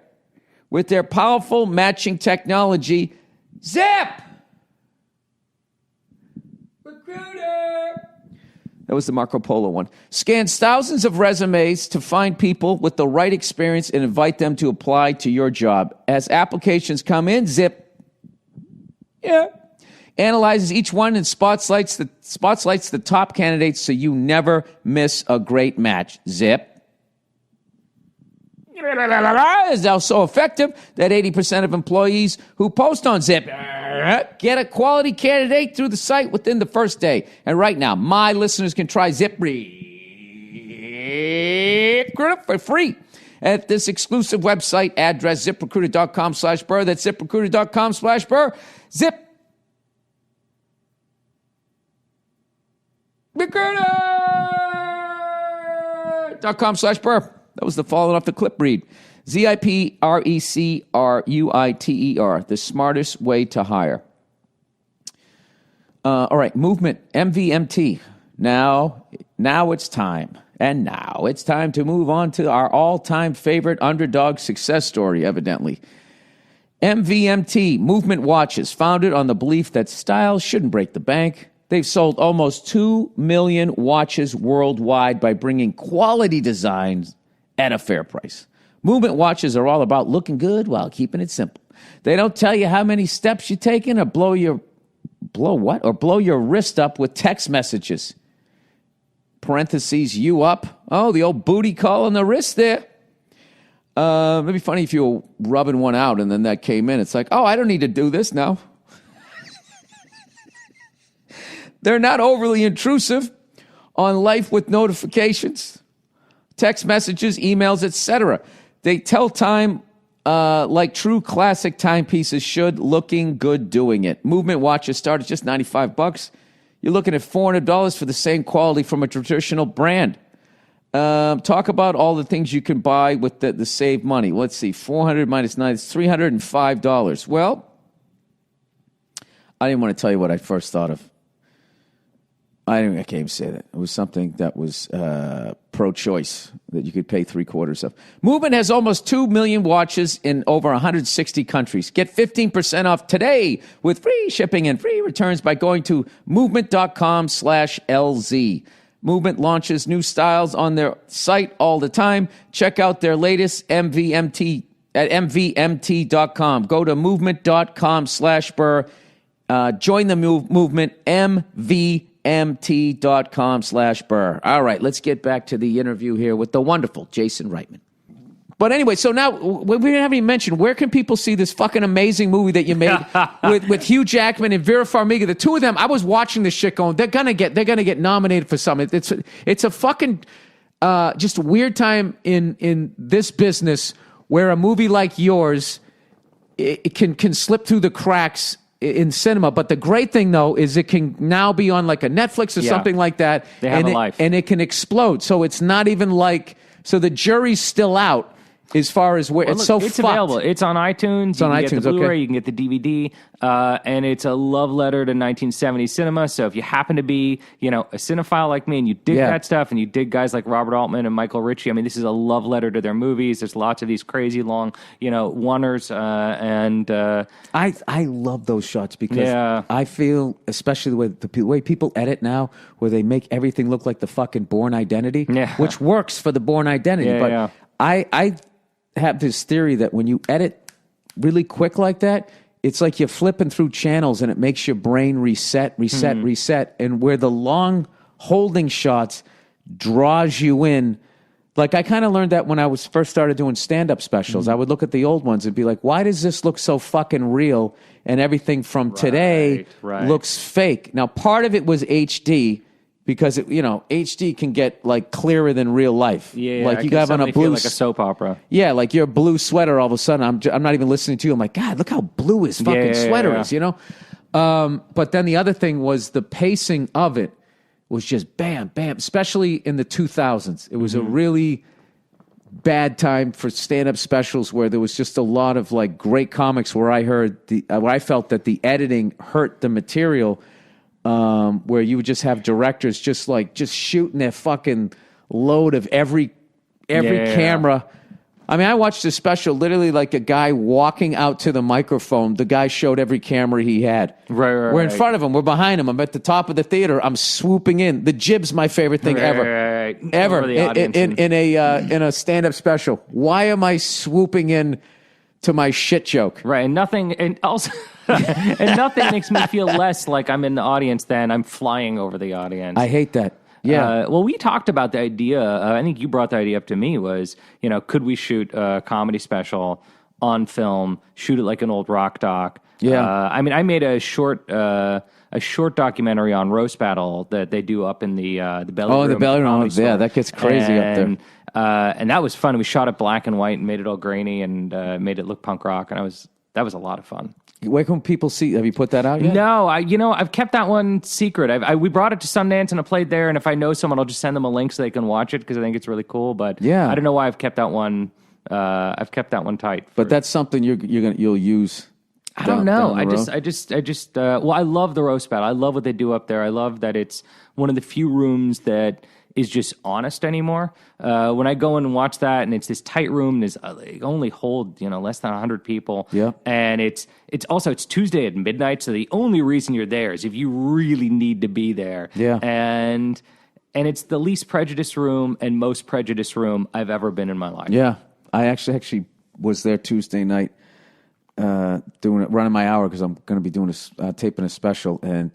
With their powerful matching technology, Zip Recruiter, that was the Marco Polo one, scans thousands of resumes to find people with the right experience and invite them to apply to your job. As applications come in, Zip analyzes each one and spotlights the top candidates so you never miss a great match. Zip is now so effective that 80% of employees who post on Zip get a quality candidate through the site within the first day. And right now, my listeners can try Zip Recruiter for free at this exclusive website address, ziprecruiter.com/burr. That's ziprecruiter.com/burr. Zip Recruiter.com/burr. That was the falling off the clip read. ZIPRECRUITER, the smartest way to hire. All right, movement, MVMT. Now it's time. And now it's time to move on to our all-time favorite underdog success story, evidently. MVMT, Movement Watches, founded on the belief that style shouldn't break the bank. They've sold almost 2 million watches worldwide by bringing quality designs at a fair price. Movement watches are all about looking good while keeping it simple. They don't tell you how many steps you're taking or blow your wrist up with text messages. Parentheses, you up. Oh, the old booty call on the wrist there. It'd be funny if you were rubbing one out and then that came in. It's like, oh, I don't need to do this now. They're not overly intrusive on life with notifications, text messages, emails, etc. They tell time like true classic timepieces should, looking good doing it. Movement watches start at just $95. You're looking at $400 for the same quality from a traditional brand. Talk about all the things you can buy with the save money. Let's see, 400 minus 9 is $305. Well, I didn't want to tell you what I first thought of. I can't even say that. It was something that was pro-choice that you could pay 3/4 of. Movement has almost 2 million watches in over 160 countries. Get 15% off today with free shipping and free returns by going to movement.com/LZ. Movement launches new styles on their site all the time. Check out their latest MVMT at mvmt.com. Go to movement.com/burr. Join the movement, mvmt.com/burr. All right, let's get back to the interview here with the wonderful Jason Reitman. But anyway, so now we haven't even mentioned, where can people see this fucking amazing movie that you made with Hugh Jackman and Vera Farmiga? The two of them, I was watching this shit going, they're gonna get nominated for something. It's a fucking just a weird time in this business where a movie like yours it can slip through the cracks in cinema. But the great thing, though, is it can now be on like a Netflix or something like that. They have a life. And it can explode. So it's not even like, so the jury's still out as far as where it's so it's fucked. available. It's on iTunes. It's on you can iTunes, get the Blu-ray, okay. you can get the DVD, and it's a love letter to 1970s cinema. So if you happen to be, a cinephile like me and you dig that stuff and you dig guys like Robert Altman and Michael Ritchie, I mean, this is a love letter to their movies. There's lots of these crazy long, oneers, and I love those shots because I feel, especially the way people edit now, where they make everything look like the fucking Bourne Identity, which works for the Bourne Identity. But I have this theory that when you edit really quick like that, it's like you're flipping through channels and it makes your brain reset. And where the long holding shots draws you in. Like I kind of learned that when I was first started doing stand-up specials. I would look at the old ones and be like, why does this look so fucking real? And everything from today looks fake. Now, part of it was HD. Because HD can get like clearer than real life. Like you got on a blue, like a soap opera. Yeah, like your blue sweater. All of a sudden, I'm not even listening to you. I'm like, God, look how blue his fucking sweater is. But then the other thing was the pacing of it was just bam, bam. Especially in the 2000s, it was a really bad time for stand-up specials where there was just a lot of like great comics where where I felt that the editing hurt the material. Where you would just have directors just shooting their fucking load of every camera. I mean, I watched a special, literally like a guy walking out to the microphone. The guy showed every camera he had. We're in front of him. We're behind him. I'm at the top of the theater. I'm swooping in. The jib's my favorite thing ever. Ever. In a stand-up special. Why am I swooping in to my shit joke? Right, and nothing makes me feel less like I'm in the audience than I'm flying over the audience. I hate that. Yeah. Well, we talked about the idea. I think you brought the idea up to me. Was could we shoot a comedy special on film? Shoot it like an old rock doc. Yeah. I mean, I made a short documentary on roast battle that they do up in the belly room. Oh, the belly room. Yeah, that gets crazy up there. And that was fun. We shot it black and white and made it all grainy and made it look punk rock. And that was a lot of fun. Where can people see? Have you put that out yet? No, I've kept that one secret. We brought it to Sundance and I played there. And if I know someone, I'll just send them a link so they can watch it because I think it's really cool. But I don't know why I've kept that one. I've kept that one tight. But that's something you'll use. I don't know. I just. Well, I love the roast battle. I love what they do up there. I love that it's one of the few rooms that is just honest anymore. When I go in and watch that, and it's this tight room, it only hold less than 100 people. Yeah, and it's Tuesday at midnight, so the only reason you're there is if you really need to be there. Yeah, and it's the least prejudiced room and most prejudiced room I've ever been in my life. Yeah, I actually was there Tuesday night. Running my hour because I'm going to be doing taping a special, and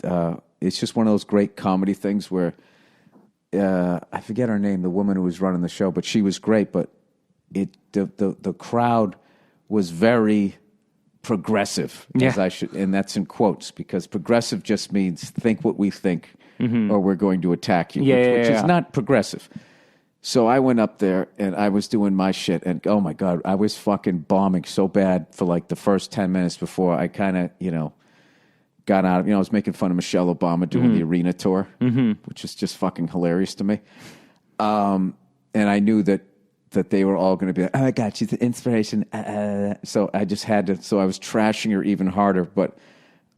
it's just one of those great comedy things where I forget her name, the woman who was running the show, but she was great. But the crowd was very progressive, and that's in quotes because progressive just means think what we think, or we're going to attack you, which is not progressive. So I went up there and I was doing my shit, and oh my God, I was fucking bombing so bad for like the first 10 minutes before I kind of, got out of, I was making fun of Michelle Obama doing the arena tour, which is just fucking hilarious to me. And I knew that they were all going to be like, oh my God, she's an inspiration. So I just had to, so I was trashing her even harder. But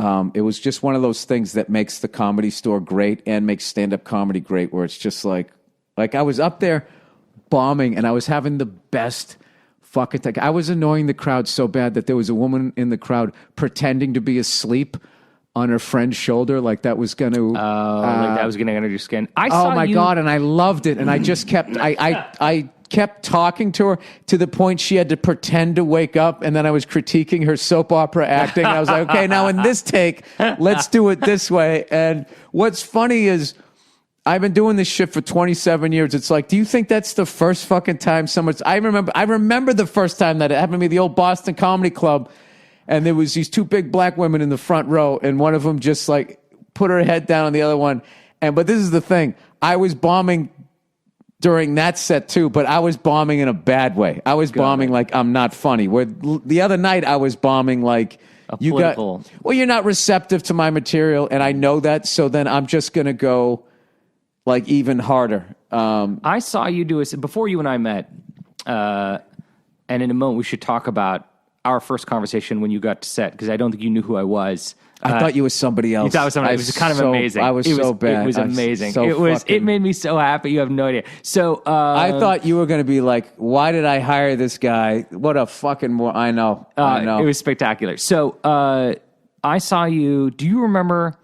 it was just one of those things that makes the Comedy Store great and makes stand-up comedy great, where it's just like I was up there bombing and I was having the best fucking thing. I was annoying the crowd so bad that there was a woman in the crowd pretending to be asleep on her friend's shoulder, like that was going to... like that was going to enter your skin. Oh my God, and I loved it. And I just kept... I kept talking to her to the point she had to pretend to wake up, and then I was critiquing her soap opera acting. I was like, okay, now in this take, let's do it this way. And what's funny is I've been doing this shit for 27 years. It's like, do you think that's the first fucking time someone's... I remember the first time that it happened to me, the old Boston Comedy Club, and there was these two big black women in the front row, and one of them just like put her head down on the other one. But this is the thing. I was bombing during that set too, but I was bombing in a bad way. I was bombing like I'm not funny. Where the other night I was bombing like you're not receptive to my material, and I know that. So then I'm just gonna go like even harder. I saw you do it before you and I met, and in a moment we should talk about our first conversation when you got to set, because I don't think you knew who I was. I thought you was somebody else. You thought it was somebody. It was kind of amazing. I was so bad. It was amazing. So it made me so happy. You have no idea. So I thought you were going to be like, why did I hire this guy? What a fucking I know. It was spectacular. So I saw you. Do you remember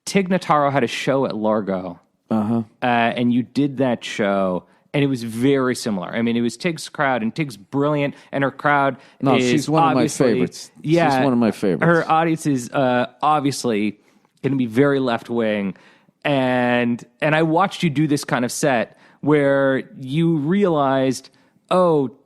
Tig Notaro had a show at Largo? And you did that show. And it was very similar. I mean, it was Tig's crowd, and Tig's brilliant, and her crowd is she's one of my favorites. Yeah, she's one of my favorites. Her audience is obviously going to be very left-wing. And I watched you do this kind of set where you realized, oh,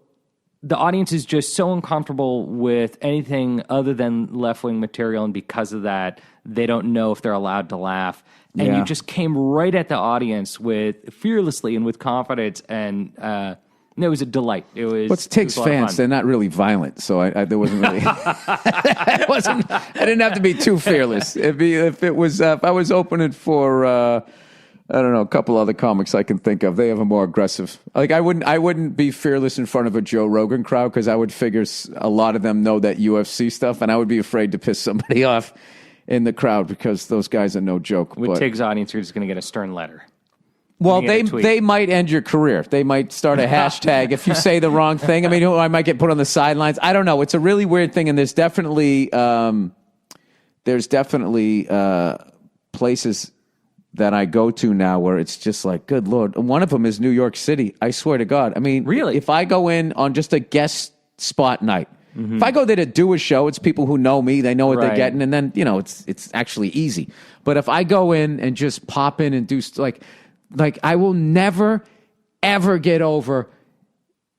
the audience is just so uncomfortable with anything other than left-wing material, and because of that, they don't know if they're allowed to laugh. And you just came right at the audience with fearlessly and with confidence, and it was a delight. It was. What's Tig's fans? They're not really violent, so there wasn't really. I didn't have to be too fearless. If I was opening for I don't know, a couple other comics I can think of, they have a more aggressive. Like I wouldn't be fearless in front of a Joe Rogan crowd, because I would figure a lot of them know that UFC stuff, and I would be afraid to piss somebody off in the crowd, because those guys are no joke. With Tig's audience, you're just going to get a stern letter. Well, they might end your career. They might start a hashtag if you say the wrong thing. I mean, I might get put on the sidelines. I don't know. It's a really weird thing, and there's definitely places that I go to now where it's just like, good Lord. One of them is New York City. I swear to God. I mean, really, if I go in on just a guest spot night. If I go there to do a show, it's people who know me. They know what they're getting, and then it's actually easy. But if I go in and just pop in and do like I will never ever get over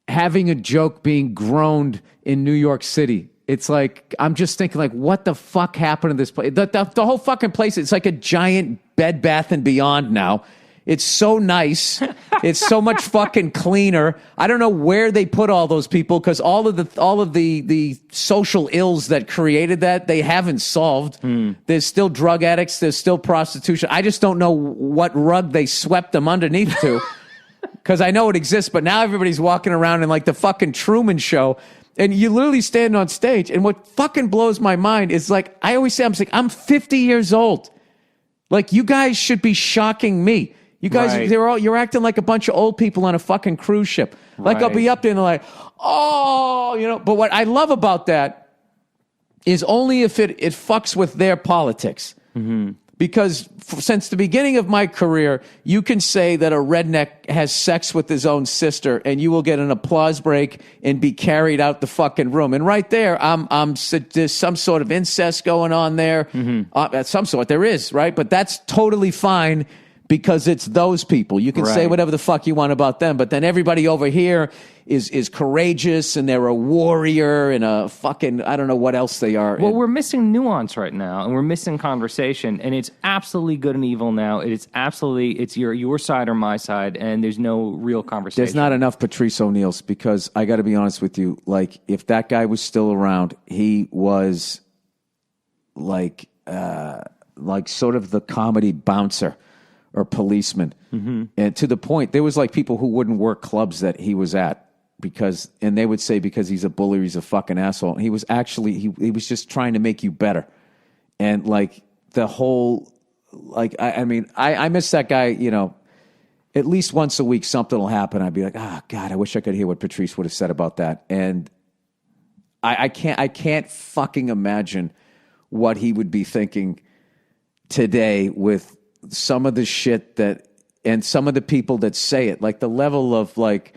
having a joke being groaned in New York City. It's like I'm just thinking like, what the fuck happened to this place? The whole fucking place. It's like a giant Bed Bath and Beyond now. It's so nice. It's so much fucking cleaner. I don't know where they put all those people, because all of the social ills that created that, they haven't solved. There's still drug addicts. There's still prostitution. I just don't know what rug they swept them underneath to, because I know it exists. But now everybody's walking around in like the fucking Truman Show, and you literally stand on stage. And what fucking blows my mind is, like I always say, I'm 50 years old. Like, you guys should be shocking me. You guys, you're acting like a bunch of old people on a fucking cruise ship. Like, I'll be up there and they're like, oh, But what I love about that is only if it fucks with their politics. Because since the beginning of my career, you can say that a redneck has sex with his own sister, and you will get an applause break and be carried out the fucking room. And right there, there's some sort of incest going on there. Some sort there is, right? But that's totally fine, because it's those people. You can say whatever the fuck you want about them, but then everybody over here is courageous, and they're a warrior and a fucking, I don't know what else they are. Well, we're missing nuance right now, and we're missing conversation, and it's absolutely good and evil now. It's your side or my side, and there's no real conversation. There's not enough Patrice O'Neil's, because I got to be honest with you, like, if that guy was still around, he was like sort of the comedy bouncer or policeman. And to the point, there was like people who wouldn't work clubs that he was at, and they would say because he's a bully, he's a fucking asshole. And he was actually, he was just trying to make you better. and like the whole, like, I mean, I miss that guy, you know, at least once a week something will happen. I'd be like, God, I wish I could hear what Patrice would have said about that. And I can't fucking imagine what he would be thinking today with some of the shit that, and some of the people that say it, like the level of like,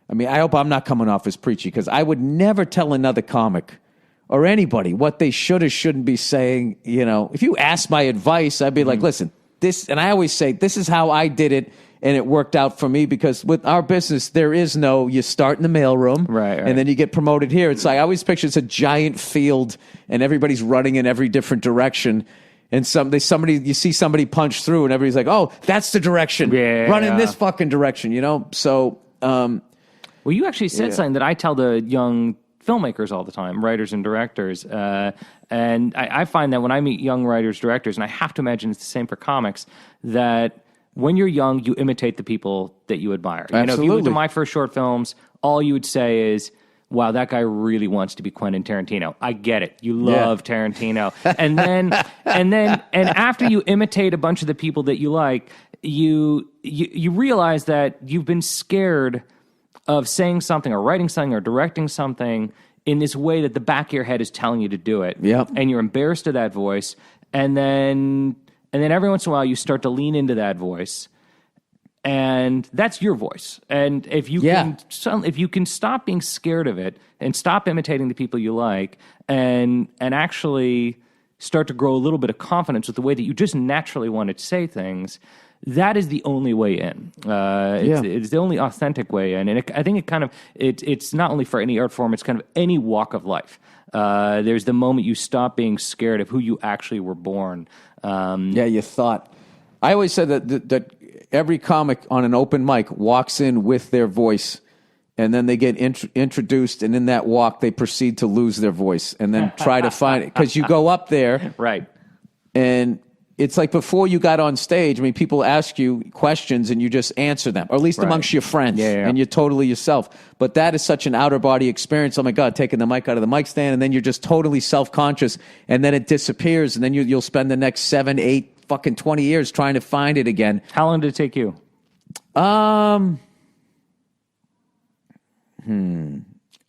I mean, I hope I'm not coming off as preachy, because I would never tell another comic or anybody what they should or shouldn't be saying. You know, if you ask my advice, I'd be like, listen, this, and I always say, this is how I did it, and it worked out for me, because with our business, there is no, you start in the mailroom, right. and then you get promoted here. It's like, I always picture it's a giant field, and everybody's running in every different direction. And you see somebody punch through, and everybody's like, "Oh, that's the direction. Run in this fucking direction," you know. So, well, you actually said something that I tell the young filmmakers all the time, writers and directors, and I find that when I meet young writers, directors, and I have to imagine it's the same for comics, that when you're young, you imitate the people that you admire. You know, if you look at my first short films, all you would say is, wow, that guy really wants to be Quentin Tarantino. I get it. You love Tarantino. And after you imitate a bunch of the people that you like, you realize that you've been scared of saying something or writing something or directing something in this way that the back of your head is telling you to do it. Yep. And you're embarrassed of that voice. And then every once in a while you start to lean into that voice. And that's your voice. And if you can stop being scared of it and stop imitating the people you like, and actually start to grow a little bit of confidence with the way that you just naturally want to say things, that is the only way in. It's the only authentic way in. And I think it's not only for any art form, it's kind of any walk of life. There's the moment you stop being scared of who you actually were born. You thought. I always said that every comic on an open mic walks in with their voice, and then they get introduced, and in that walk, they proceed to lose their voice and then try to find it. Because you go up there, right, and it's like before you got on stage, I mean, people ask you questions, and you just answer them, or at least amongst your friends, and you're totally yourself. But that is such an outer-body experience. Oh, my God, taking the mic out of the mic stand, and then you're just totally self-conscious, and then it disappears, and then you'll spend the next 7, 8, fucking 20 years trying to find it again. How long did it take you? I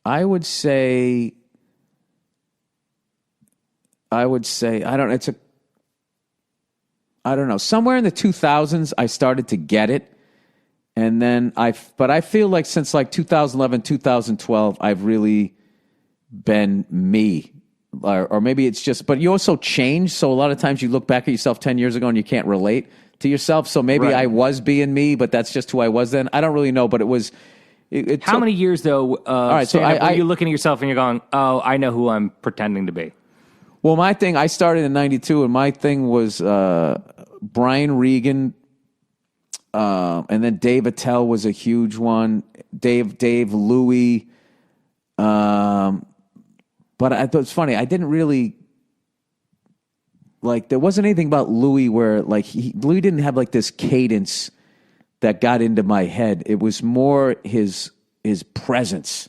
would say I don't know. Somewhere in the 2000s, I started to get it. And then but I feel like since like 2011, 2012, I've really been me. Or maybe it's just, but you also change. So a lot of times you look back at yourself 10 years ago and you can't relate to yourself. So maybe I was being me, but that's just who I was then. I don't really know, but it was. How many years though? All right. So are you looking at yourself and you're going, oh, I know who I'm pretending to be? Well, my thing, I started in 92 and my thing was Brian Regan. And then Dave Attell was a huge one. Dave Louie. But I thought it was funny. I didn't really like. There wasn't anything about Louis where like Louis didn't have like this cadence that got into my head. It was more his presence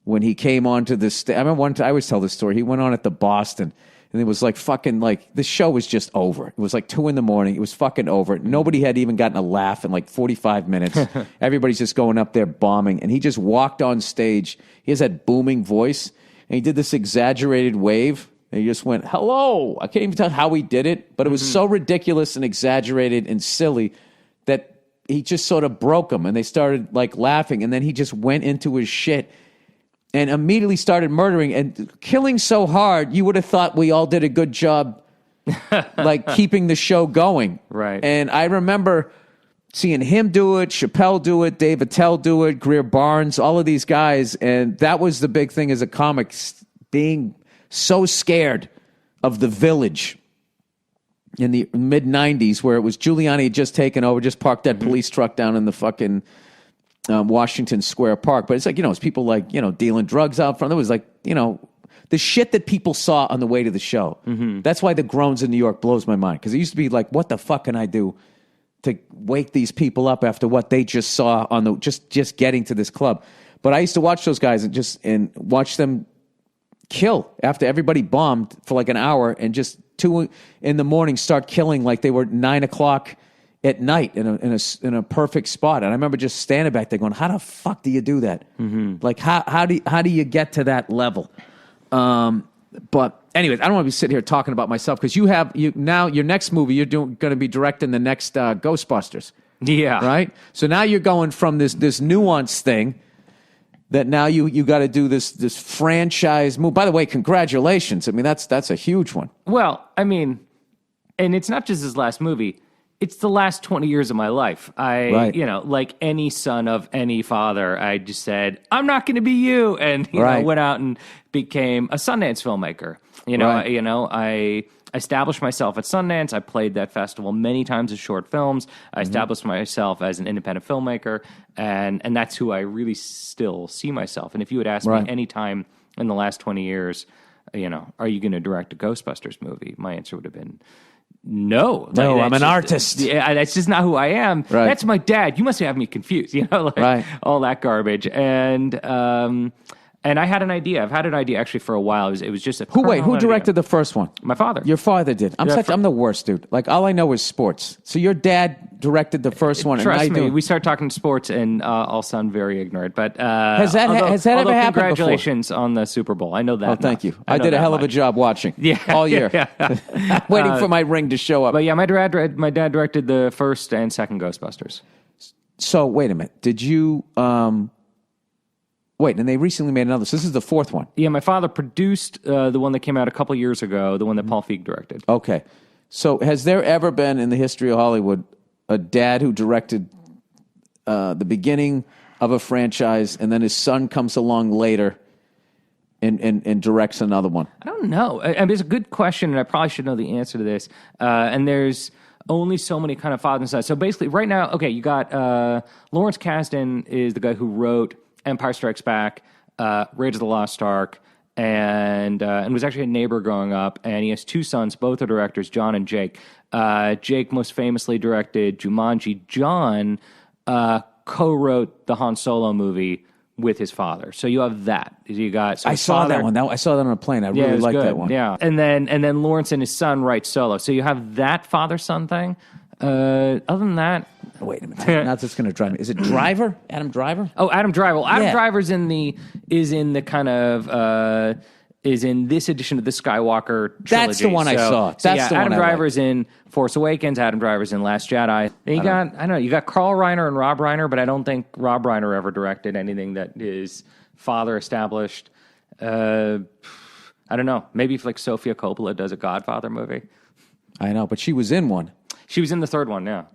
when he came onto the stage. I remember one time, I always tell this story. He went on at the Boston, and it was like fucking like the show was just over. It was like 2 a.m. It was fucking over. Nobody had even gotten a laugh in like 45 minutes. Everybody's just going up there bombing, and he just walked on stage. He has that booming voice. And he did this exaggerated wave, and he just went, hello. I can't even tell how he did it, but it was so ridiculous and exaggerated and silly that he just sort of broke them, and they started like laughing, and then he just went into his shit and immediately started murdering and killing so hard, you would have thought we all did a good job like keeping the show going. Right. And I remember seeing him do it, Chappelle do it, Dave Attell do it, Greer Barnes, all of these guys. And that was the big thing as a comic, being so scared of the Village in the mid-'90s, where it was Giuliani had just taken over, just parked that police truck down in the fucking Washington Square Park. But it's like, it's people like, dealing drugs out front. It was like, the shit that people saw on the way to the show. That's why the groans in New York blows my mind. Because it used to be like, what the fuck can I do to wake these people up after what they just saw on the just getting to this club? But I used to watch those guys and watch them kill after everybody bombed for like an hour, and just 2 in the morning start killing like they were 9 o'clock at night in a perfect spot. And I remember just standing back there going, how the fuck do you do that? Like, how do you get to that level? But anyways, I don't want to be sitting here talking about myself because now your next movie, you're going to be directing the next Ghostbusters. Yeah. Right? So now you're going from this nuance thing that now you got to do this franchise move. By the way, congratulations. I mean, that's a huge one. Well, I mean, and it's not just his last movie. It's the last 20 years of my life. Right. Like any son of any father, I just said, I'm not going to be you. And, went out and became a Sundance filmmaker. I established myself at Sundance. I played that festival many times as short films. I established myself as an independent filmmaker. And that's who I really still see myself. And if you had asked me any time in the last 20 years, are you going to direct a Ghostbusters movie? My answer would have been, no, I'm an artist. Yeah, that's just not who I am. Right. That's my dad. You must have me confused. All that garbage. And I had an idea. I've had an idea actually for a while. It was just a who directed the first one? My father. Your father did. I'm the worst, dude. Like all I know is sports. So your dad directed the first one. Trust me, we start talking sports and I'll sound very ignorant. But has that ever happened before? Congratulations on the Super Bowl. I know that. Oh, thank you. I did a hell of a job watching. All year. Waiting for my ring to show up. But yeah, my dad directed the first and second Ghostbusters. So wait a minute. Did you? Wait, and they recently made another. So this is the fourth one. Yeah, my father produced the one that came out a couple years ago, the one that Paul Feig directed. Okay. So has there ever been in the history of Hollywood a dad who directed the beginning of a franchise and then his son comes along later and directs another one? I don't know. I mean, it's a good question, and I probably should know the answer to this. And there's only so many kind of fathers and sons. So basically, right now, okay, you got Lawrence Kasdan is the guy who wrote Empire Strikes Back, Raiders of the Lost Ark, and was actually a neighbor growing up. And he has two sons, both are directors, John and Jake. Jake most famously directed Jumanji. John co-wrote the Han Solo movie with his father. So you have that. You got. So I saw that one. I saw that on a plane. I really liked that one. Yeah, and then Lawrence and his son write Solo. So you have that father-son thing. Other than that, wait a minute. Now that's going to drive me. Is it Driver? Adam Driver? Oh, Adam Driver. Well, Adam Driver's in the kind of is in this edition of the Skywalker trilogy. That's the one I saw. That's the one Adam I Driver's in Force Awakens. Adam Driver's in Last Jedi. Then you got Carl Reiner and Rob Reiner, but I don't think Rob Reiner ever directed anything that his father established. I don't know. Maybe if like Sofia Coppola does a Godfather movie. I know, but she was in one. She was in the third one, yeah.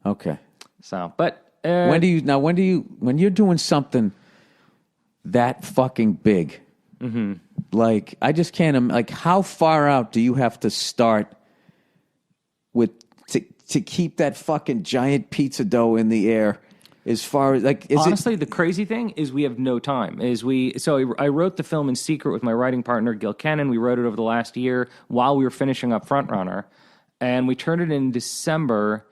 Okay. So, but when you're doing something that fucking big, like I just can't. Like, how far out do you have to start with to keep that fucking giant pizza dough in the air? As far as like, honestly, the crazy thing is we have no time. I wrote the film in secret with my writing partner Gil Kennan. We wrote it over the last year while we were finishing up Frontrunner. And we turned it in December,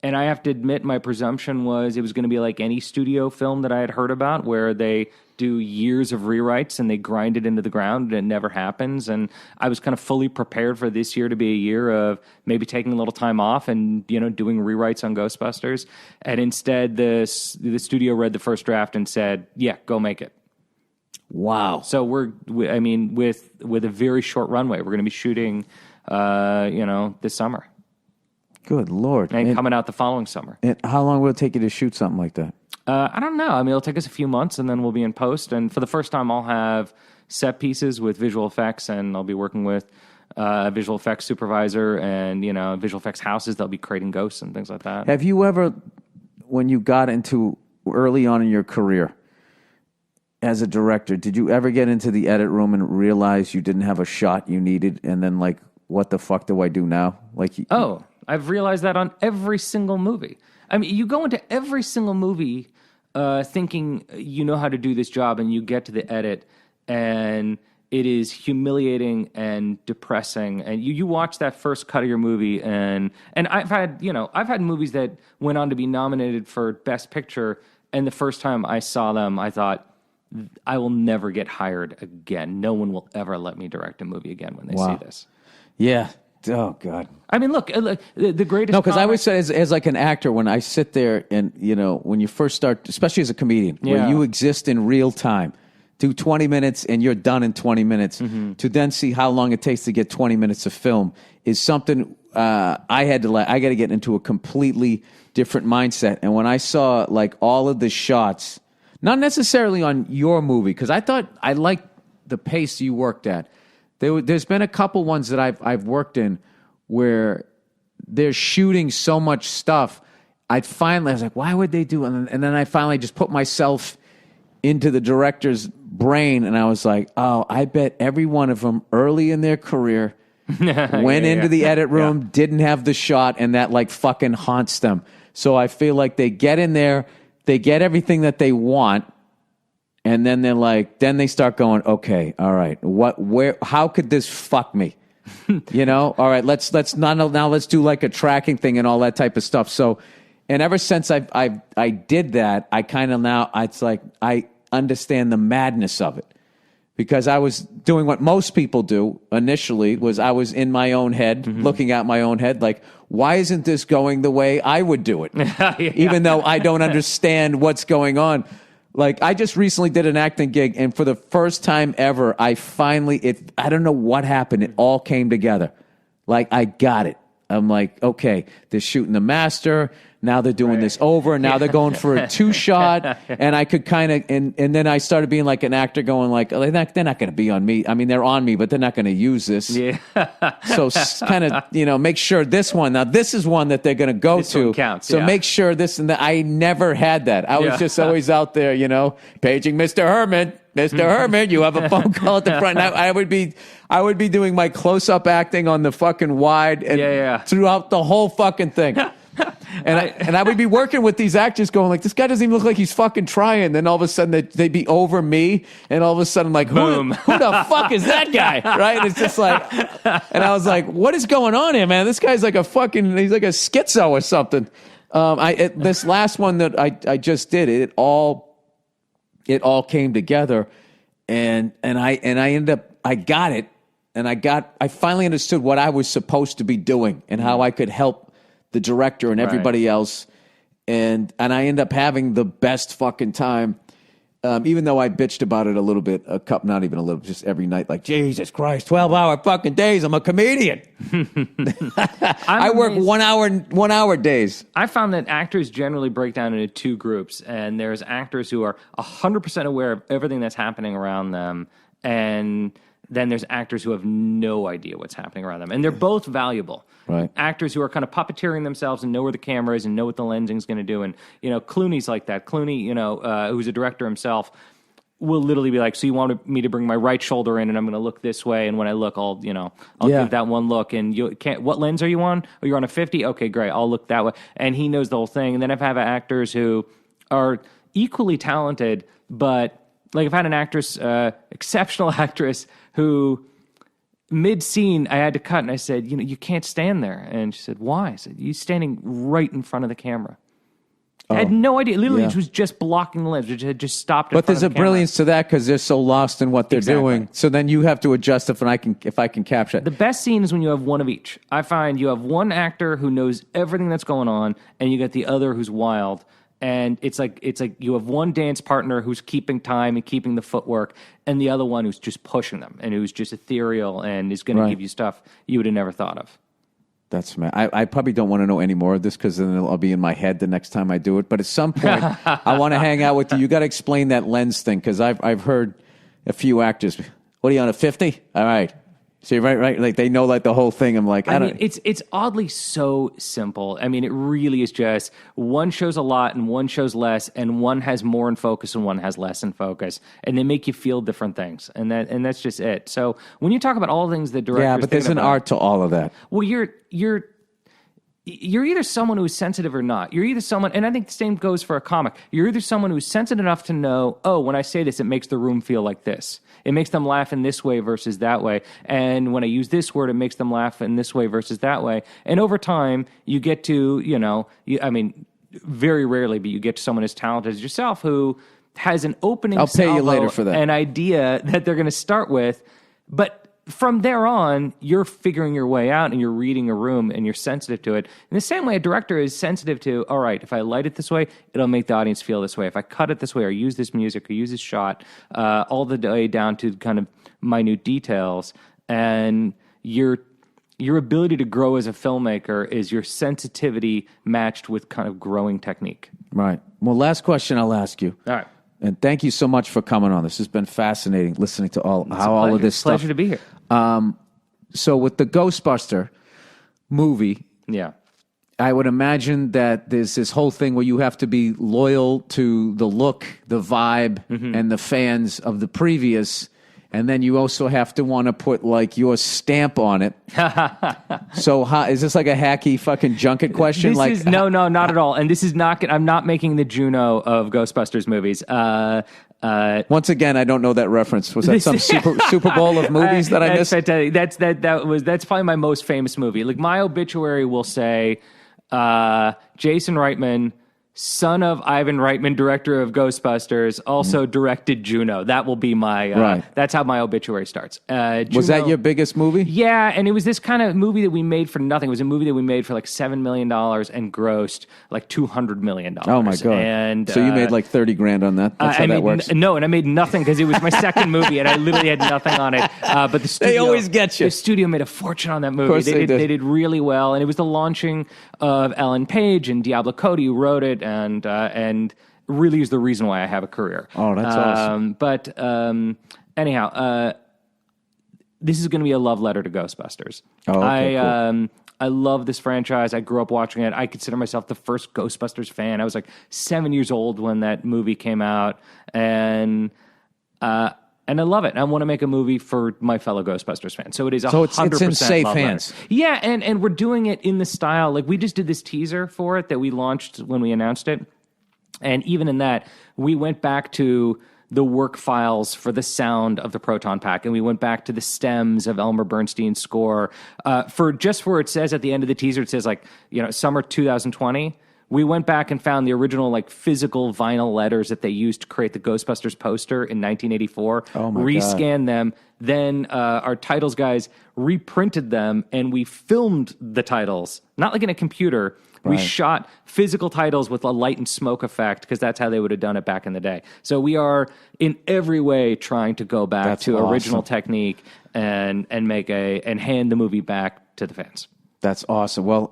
and I have to admit my presumption was it was going to be like any studio film that I had heard about where they do years of rewrites and they grind it into the ground and it never happens. And I was kind of fully prepared for this year to be a year of maybe taking a little time off and, doing rewrites on Ghostbusters. And instead, the studio read the first draft and said, yeah, go make it. Wow. So with a very short runway, we're going to be shooting this summer. Good Lord. And coming out the following summer. And how long will it take you to shoot something like that? I don't know. I mean, it'll take us a few months and then we'll be in post. And for the first time, I'll have set pieces with visual effects and I'll be working with a visual effects supervisor and, visual effects houses. They'll be creating ghosts and things like that. Have you ever, when you got into early on in your career as a director, did you ever get into the edit room and realize you didn't have a shot you needed and then like, what the fuck do I do now? I've realized that on every single movie. I mean, you go into every single movie thinking you know how to do this job, and you get to the edit, and it is humiliating and depressing. And you watch that first cut of your movie, and I've had movies that went on to be nominated for Best Picture, and the first time I saw them, I thought, I will never get hired again. No one will ever let me direct a movie again when they see this. Yeah. oh God. I mean, look, the greatest. No, because I comic- always say as like an actor, when I sit there and, when you first start, especially as a comedian, where Yeah. you exist in real time, do 20 minutes and you're done in 20 minutes, to then see how long it takes to get 20 minutes of film is something I got to get into a completely different mindset. And when I saw like all of the shots, not necessarily on your movie, because I thought I liked the pace you worked at. There's been a couple ones that I've worked in where they're shooting so much stuff. I was like, why would they do it? And then I finally just put myself into the director's brain, and I was like, oh, I bet every one of them early in their career went into the edit room, didn't have the shot, and that like fucking haunts them. So I feel like they get in there, they get everything that they want, and then then they start going, okay, all right, how could this fuck me? All right, let's do like a tracking thing and all that type of stuff. So, and ever since I did that, I kind of now, it's like, I understand the madness of it. Because I was doing what most people do initially, was I was in my own head, looking at my own head, like, why isn't this going the way I would do it? Even though I don't understand what's going on. Like, I just recently did an acting gig, and for the first time ever, I don't know what happened. It all came together. Like, I got it. I'm like, okay, they're shooting the master. Now they're doing this over. Now they're going for a 2-shot. And I could kind of, and then I started being like an actor going like, oh, they're not going to be on me. I mean, they're on me, but they're not going to use this. Yeah. So kind of, make sure this is one that they're going to go This to. one counts, So yeah. make sure this and that. I never had that. I was just always out there, paging Mr. Herman. Mr. Herman, you have a phone call at the front. And I would be doing my close-up acting on the fucking wide and throughout the whole fucking thing. And I would be working with these actors going like, this guy doesn't even look like he's fucking trying. Then all of a sudden they'd be over me. And all of a sudden I'm like, who the fuck is that guy? Right? And it's just like, and I was like, what is going on here, man? This guy's like he's like a schizo or something. This last one that I just did, it all came together, and I ended up, I got it, and I finally understood what I was supposed to be doing and how I could help the director and everybody else, and I ended up having the best fucking time, even though I bitched about it a little bit, not even a little, just every night, like, Jesus Christ, 12-hour fucking days, I'm a comedian. I work 1 hour days. I found that actors generally break down into two groups, and there's actors who are 100% aware of everything that's happening around them, and then there's actors who have no idea what's happening around them, and they're both valuable. Right. Actors who are kind of puppeteering themselves and know where the camera is and know what the lensing's going to do, and Clooney's like that. Clooney, who's a director himself, will literally be like, so you wanted me to bring my right shoulder in, and I'm going to look this way, and when I look, I'll give that one look, and you can't. What lens are you on? Oh, you're on a 50. Okay, great. I'll look that way, and he knows the whole thing. And then I've had actors who are equally talented, but like I've had an actress, exceptional actress, who mid-scene I had to cut, and I said, you can't stand there, and she said, why? I said, you're standing right in front of the camera. I had no idea. Literally, it was just blocking the lens. It had just stopped. But there's a brilliance to that because they're so lost in what they're doing. So then you have to adjust if I can capture it. The best scene is when you have one of each. I find you have one actor who knows everything that's going on, and you get the other who's wild. And it's like you have one dance partner who's keeping time and keeping the footwork, and the other one who's just pushing them and who's just ethereal and is going to give you stuff you would have never thought of. That's man. I probably don't want to know any more of this because then I'll be in my head the next time I do it. But at some point, I want to hang out with you. You got to explain that lens thing because I've heard a few actors. What are you on a 50? All right. So you're right. Like they know like the whole thing. I'm like, I don't. It's oddly so simple. I mean, it really is just one shows a lot and one shows less, and one has more in focus and one has less in focus, and they make you feel different things, and that's just it. So when you talk about all things that directors, but there's an art to all of that. Well, you're either someone who is sensitive or not. You're either someone, and I think the same goes for a comic. You're either someone who's sensitive enough to know, oh, when I say this, it makes the room feel like this. It makes them laugh in this way versus that way. And when I use this word, it makes them laugh in this way versus that way. And over time, you get to, very rarely, but you get to someone as talented as yourself who has an opening I'll pay you later for that. an idea that they're going to start with, but from there on, you're figuring your way out and you're reading a room and you're sensitive to it. In the same way, a director is sensitive to, all right, if I light it this way, it'll make the audience feel this way. If I cut it this way or use this music or use this shot, all the way down to kind of minute details. And your ability to grow as a filmmaker is your sensitivity matched with kind of growing technique. Right. Well, last question I'll ask you. All right. And thank you so much for coming on. This has been fascinating listening to all of this stuff. Pleasure to be here. So with the Ghostbuster movie, Yeah. I would imagine that there's this whole thing where you have to be loyal to the look, the vibe, and the fans of the previous. And then you also have to want to put like your stamp on it. So is this like a hacky fucking junket question? No, not at all. And this is not. I'm not making the Juno of Ghostbusters movies. Once again, I don't know that reference. Was that some Super Bowl of movies that I missed? That's probably my most famous movie. Like my obituary will say, Jason Reitman, son of Ivan Reitman, director of Ghostbusters, also directed Juno. That will be my, Right. That's how my obituary starts. Was that your biggest movie? Yeah, and it was this kind of movie that we made for nothing. It was a movie that we made for like $7 million and grossed like $200 million. Oh my God. And so you made like 30 grand on that? That's how that works? No, and I made nothing because it was my second movie and I literally had nothing on it. But the studio, They always get you. The studio made a fortune on that movie. Of course they did. They did really well. And it was the launching of Ellen Page and Diablo Cody, who wrote it, and really is the reason why I have a career. Oh, that's awesome. But anyhow, this is going to be a love letter to Ghostbusters. Oh, okay, cool. I love this franchise. I grew up watching it. I consider myself the first Ghostbusters fan. I was like 7 years old when that movie came out, and I love it. I want to make a movie for my fellow Ghostbusters fans. So it is 100% it's in safe love hands. letter. Yeah, and we're doing it in the style. Like we just did this teaser for it that we launched when we announced it. And even in that, we went back to the work files for the sound of the proton pack, and we went back to the stems of Elmer Bernstein's score. For just where it says at the end of the teaser, it says like, summer 2020. We went back and found the original like physical vinyl letters that they used to create the Ghostbusters poster in 1984. Oh my rescanned them. Then our titles guys reprinted them, and we filmed the titles, not like in a computer. We shot physical titles with a light and smoke effect because that's how they would have done it back in the day. So we are in every way trying to go back to original technique and hand the movie back to the fans. That's awesome. Well,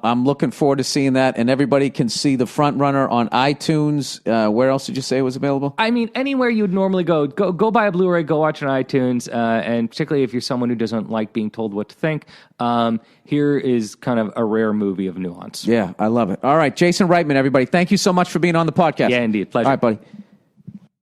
I'm looking forward to seeing that, and everybody can see The Front Runner on iTunes. Where else did you say it was available? I mean, anywhere you would normally go buy a Blu-ray, go watch it on iTunes, and particularly if you're someone who doesn't like being told what to think, here is kind of a rare movie of nuance. Yeah, I love it. All right, Jason Reitman, everybody, thank you so much for being on the podcast. Yeah, indeed. Pleasure. All right, buddy.